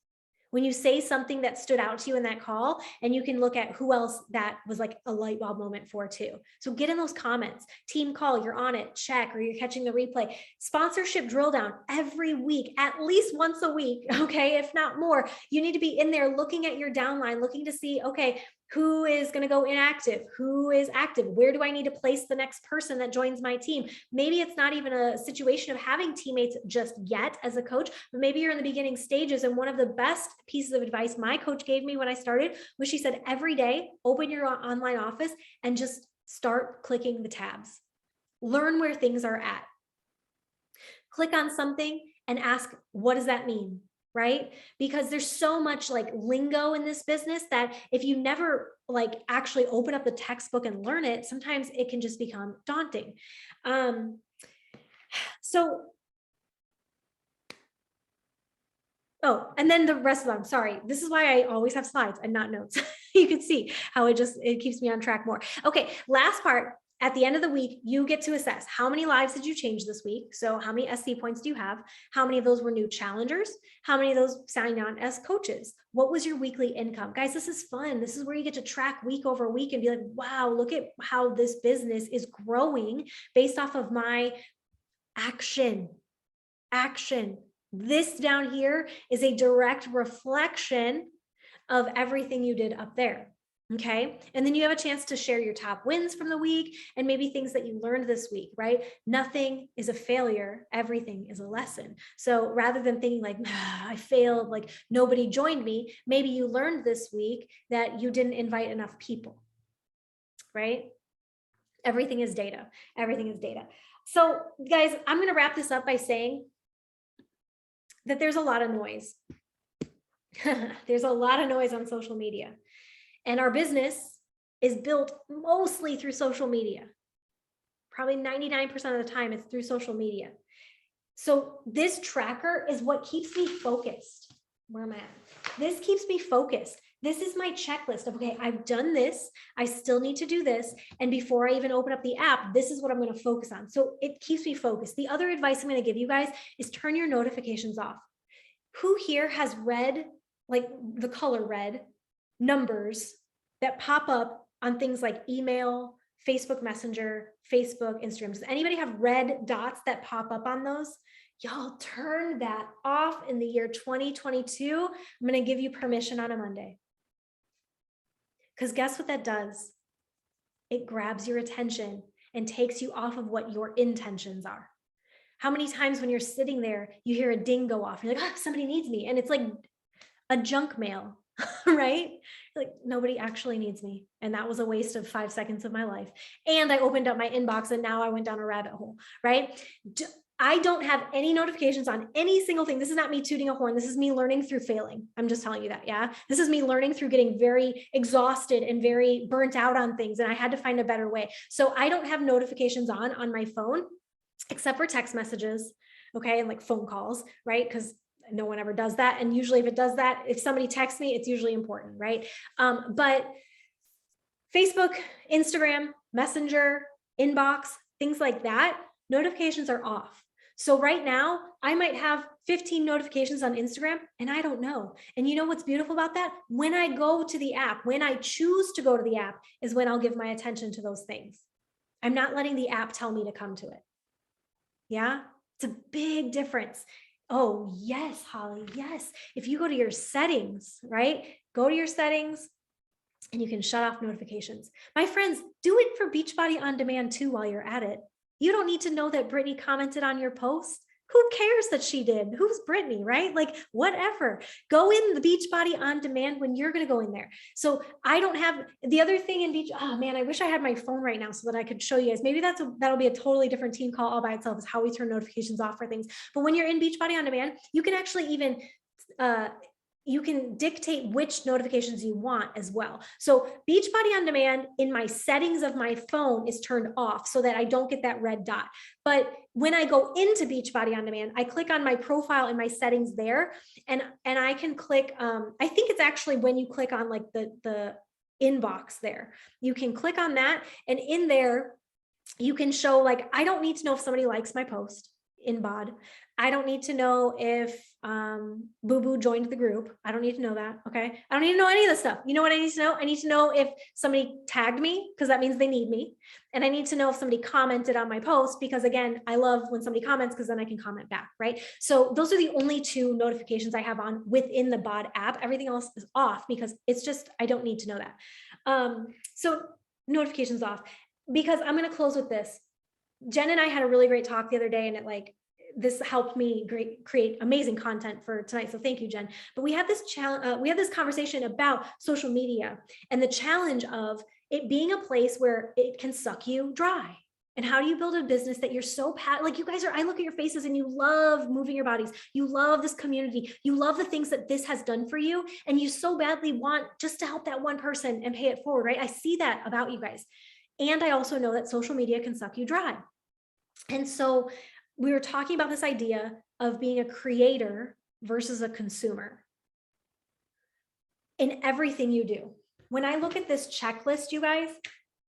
When you say something that stood out to you in that call, and you can look at who else that was like a light bulb moment for too. So get in those comments. Team call, you're on it, check, or you're catching the replay. Sponsorship drill down every week, at least once a week, okay, if not more. You need to be in there looking at your downline, looking to see, okay, who is going to go inactive? Who is active? Where do I need to place the next person that joins my team? Maybe it's not even a situation of having teammates just yet as a coach, but maybe you're in the beginning stages. And one of the best pieces of advice my coach gave me when I started was she said, every day, open your online office and just start clicking the tabs. Learn where things are at. Click on something and ask, what does that mean? Right? Because there's so much like lingo in this business that if you never like actually open up the textbook and learn it, sometimes it can just become daunting. Oh, and then the rest of them, sorry. This is why I always have slides and not notes. You can see how it keeps me on track more. Okay, last part. At the end of the week, you get to assess how many lives did you change this week? So how many SC points do you have? How many of those were new challengers? How many of those signed on as coaches? What was your weekly income? Guys, this is fun. This is where you get to track week over week and be like, wow, look at how this business is growing based off of my action. This down here is a direct reflection of everything you did up there. Okay. And then you have a chance to share your top wins from the week and maybe things that you learned this week, right? Nothing is a failure. Everything is a lesson. So rather than thinking like, I failed, like nobody joined me, maybe you learned this week that you didn't invite enough people, right? Everything is data. Everything is data. So guys, I'm going to wrap this up by saying that there's a lot of noise. There's a lot of noise on social media. And our business is built mostly through social media. Probably 99% of the time it's through social media. So this tracker is what keeps me focused. Where am I at? This keeps me focused. This is my checklist of, okay, I've done this. I still need to do this. And before I even open up the app, this is what I'm going to focus on. So it keeps me focused. The other advice I'm going to give you guys is turn your notifications off. Who here has red, like the color red, numbers that pop up on things like email, Facebook Messenger, Facebook, Instagram? Does anybody have red dots that pop up on those? Y'all turn that off in the year 2022. I'm going to give you permission on a Monday. Because guess what that does? It grabs your attention and takes you off of what your intentions are. How many times when you're sitting there, you hear a ding go off, you're like, oh, somebody needs me. And it's like a junk mail, right? Like nobody actually needs me. And that was a waste of 5 seconds of my life. And I opened up my inbox and now I went down a rabbit hole, right? I don't have any notifications on any single thing. This is not me tooting a horn. This is me learning through failing. I'm just telling you that. Yeah. This is me learning through getting very exhausted and very burnt out on things. And I had to find a better way. So I don't have notifications on my phone, except for text messages. Okay. And like phone calls, right? Because no one ever does that. And usually if it does that, if somebody texts me, it's usually important, right? But Facebook, Instagram, Messenger, inbox, things like that, notifications are off. So right now I might have 15 notifications on Instagram and I don't know. And you know what's beautiful about that? When I go to the app, when I choose to go to the app is when I'll give my attention to those things. I'm not letting the app tell me to come to it. Yeah, it's a big difference. Oh, yes, Holly, yes. If you go to your settings, right? Go to your settings and you can shut off notifications. My friends, do it for Beachbody On Demand too while you're at it. You don't need to know that Brittany commented on your post. Who cares that she did? Who's Brittany, right? Like whatever. Go in the Beachbody On Demand when you're going to go in there. So I don't have the other thing in Beach. Oh man, I wish I had my phone right now so that I could show you guys. Maybe that'll be a totally different team call all by itself, is how we turn notifications off for things. But when you're in Beachbody On Demand, you can actually even you can dictate which notifications you want as well. So Beachbody On Demand in my settings of my phone is turned off so that I don't get that red dot. But when I go into Beachbody On Demand, I click on my profile and my settings there, and I can click, I think it's actually when you click on like the inbox there, you can click on that, and in there, you can show like, I don't need to know if somebody likes my post in bod. I don't need to know if Boo Boo joined the group. I don't need to know that. Okay. I don't need to know any of this stuff. You know what I need to know? I need to know if somebody tagged me, because that means they need me. And I need to know if somebody commented on my post, because again, I love when somebody comments because then I can comment back, right? So those are the only 2 notifications I have on within the bod app. Everything else is off because it's just, I don't need to know that. So notifications off, because I'm going to close with this. Jen and I had a really great talk the other day, and this helped me create amazing content for tonight. So thank you, Jen. But we have this challenge. We have this conversation about social media and the challenge of it being a place where it can suck you dry. And how do you build a business that you're so like you guys are, I look at your faces and you love moving your bodies. You love this community. You love the things that this has done for you. And you so badly want just to help that one person and pay it forward, right? I see that about you guys. And I also know that social media can suck you dry. And so we were talking about this idea of being a creator versus a consumer in everything you do. When I look at this checklist, you guys,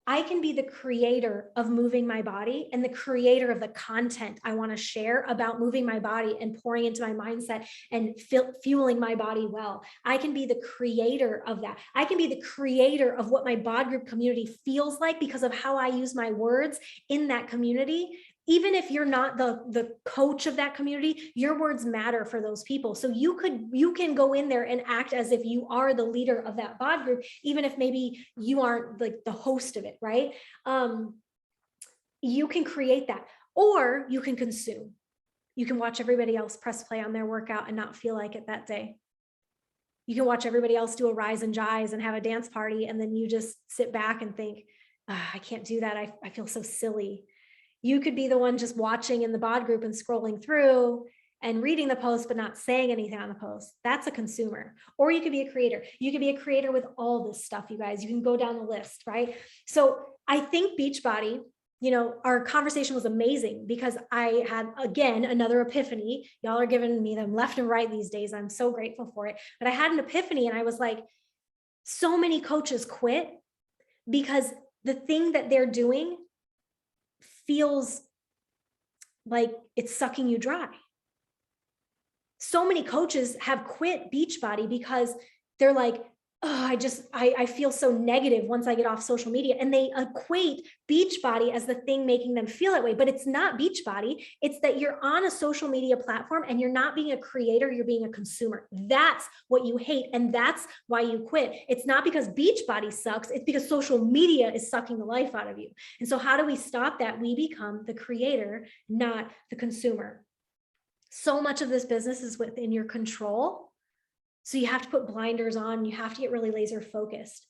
I can be the creator of moving my body and the creator of the content I want to share about moving my body and pouring into my mindset and fueling my body well. I can be the creator of that. I can be the creator of what my bod group community feels like because of how I use my words in that community. Even if you're not the coach of that community, your words matter for those people. So you can go in there and act as if you are the leader of that bod group, even if maybe you aren't like the host of it, right? You can create that, or you can consume. You can watch everybody else press play on their workout and not feel like it that day. You can watch everybody else do a rise and jives and have a dance party, and then you just sit back and think, I can't do that. I feel so silly. You could be the one just watching in the bod group and scrolling through and reading the post, but not saying anything on the post. That's a consumer. Or you could be a creator. You could be a creator with all this stuff, you guys. You can go down the list, right? So I think Beachbody, our conversation was amazing because I had, again, another epiphany. Y'all are giving me them left and right these days. I'm so grateful for it. But I had an epiphany and I was like, so many coaches quit because the thing that they're doing feels like it's sucking you dry. So many coaches have quit Beachbody because they're like, oh, I feel so negative once I get off social media. And they equate Beachbody as the thing making them feel that way, but it's not Beachbody. It's that you're on a social media platform and you're not being a creator, you're being a consumer. That's what you hate. And that's why you quit. It's not because Beachbody sucks. It's because social media is sucking the life out of you. And so how do we stop that? We become the creator, not the consumer. So much of this business is within your control. So you have to put blinders on, you have to get really laser focused.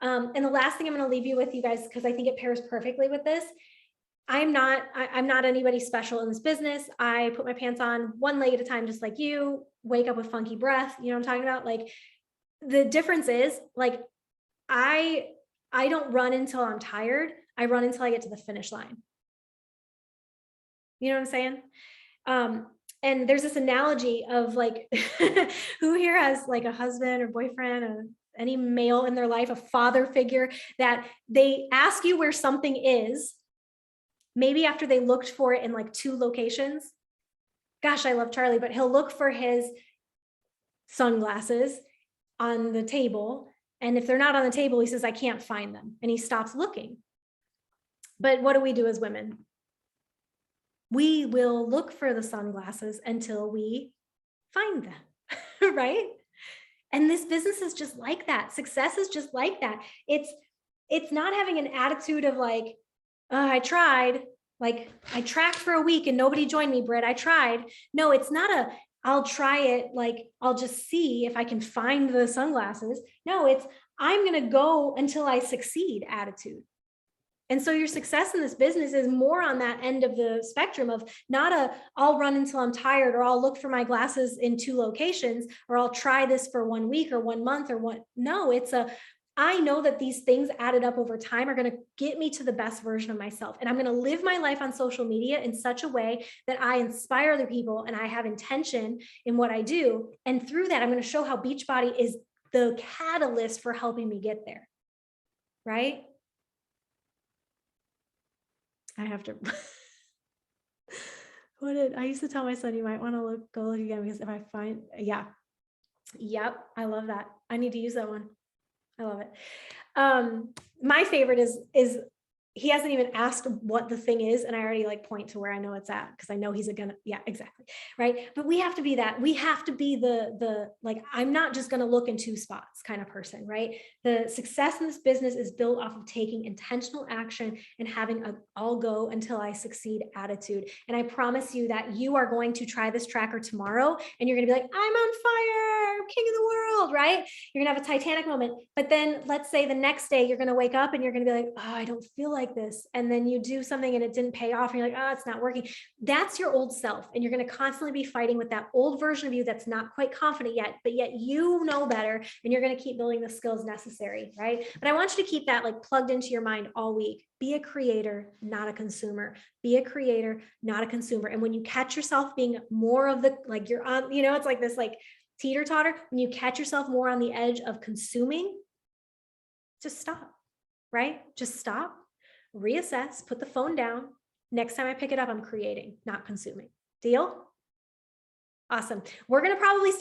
And the last thing I'm going to leave you with, you guys, because I think it pairs perfectly with this. I'm not anybody special in this business. I put my pants on one leg at a time, just like you, wake up with funky breath. You know what I'm talking about? Like the difference is like, I don't run until I'm tired. I run until I get to the finish line. You know what I'm saying? And there's this analogy of like, who here has like a husband or boyfriend or any male in their life, a father figure that they ask you where something is, maybe after they looked for it in like 2 locations. Gosh, I love Charlie, but he'll look for his sunglasses on the table. And if they're not on the table, he says, I can't find them. And he stops looking. But what do we do as women? We will look for the sunglasses until we find them, right? And this business is just like that. Success is just like that. It's not having an attitude of like, oh, I tried, like I tracked for a week and nobody joined me, Britt, I tried. No, it's not a, I'll try it. Like, I'll just see if I can find the sunglasses. No, it's, I'm going to go until I succeed attitude. And so your success in this business is more on that end of the spectrum of not a, I'll run until I'm tired, or I'll look for my glasses in 2 locations, or I'll try this for 1 week or 1 month or what. No, it's a, I know that these things added up over time are going to get me to the best version of myself. And I'm going to live my life on social media in such a way that I inspire other people and I have intention in what I do. And through that, I'm going to show how Beachbody is the catalyst for helping me get there. Right? I have to. What did I used to tell my son? You might want to go look again, because if I find, yeah, yep, I love that. I need to use that one. I love it. My favorite is he hasn't even asked what the thing is, and I already like point to where I know it's at, because I know he's gonna, yeah, exactly, right? But we have to be that. We have to be the like, I'm not just gonna look in 2 spots kind of person, right? The success in this business is built off of taking intentional action and having a I'll go until I succeed attitude. And I promise you that you are going to try this tracker tomorrow and you're gonna be like, I'm on fire, king of the world, right? You're gonna have a Titanic moment. But then let's say the next day you're gonna wake up and you're gonna be like, oh, I don't feel like this. And then you do something and it didn't pay off. And you're like, oh, it's not working. That's your old self. And you're going to constantly be fighting with that old version of you that's not quite confident yet, but yet you know better. And you're going to keep building the skills necessary, right? But I want you to keep that like plugged into your mind all week. Be a creator, not a consumer. Be a creator, not a consumer. And when you catch yourself being more of the, like you're on, you know, it's like this like teeter totter. When you catch yourself more on the edge of consuming, just stop, right? Just stop. Reassess, put the phone down. Next time I pick it up, I'm creating, not consuming. Deal? Awesome. We're going to probably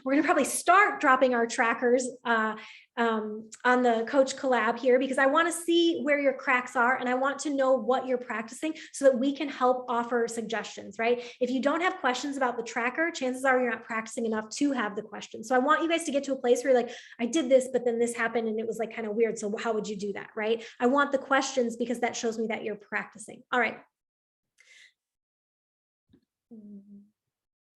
We're going to probably start dropping our trackers on the Coach Collab here, because I want to see where your cracks are and I want to know what you're practicing so that we can help offer suggestions, right? If you don't have questions about the tracker, chances are you're not practicing enough to have the questions. So I want you guys to get to a place where you're like, I did this, but then this happened and it was like kind of weird. So how would you do that, right? I want the questions because that shows me that you're practicing. All right.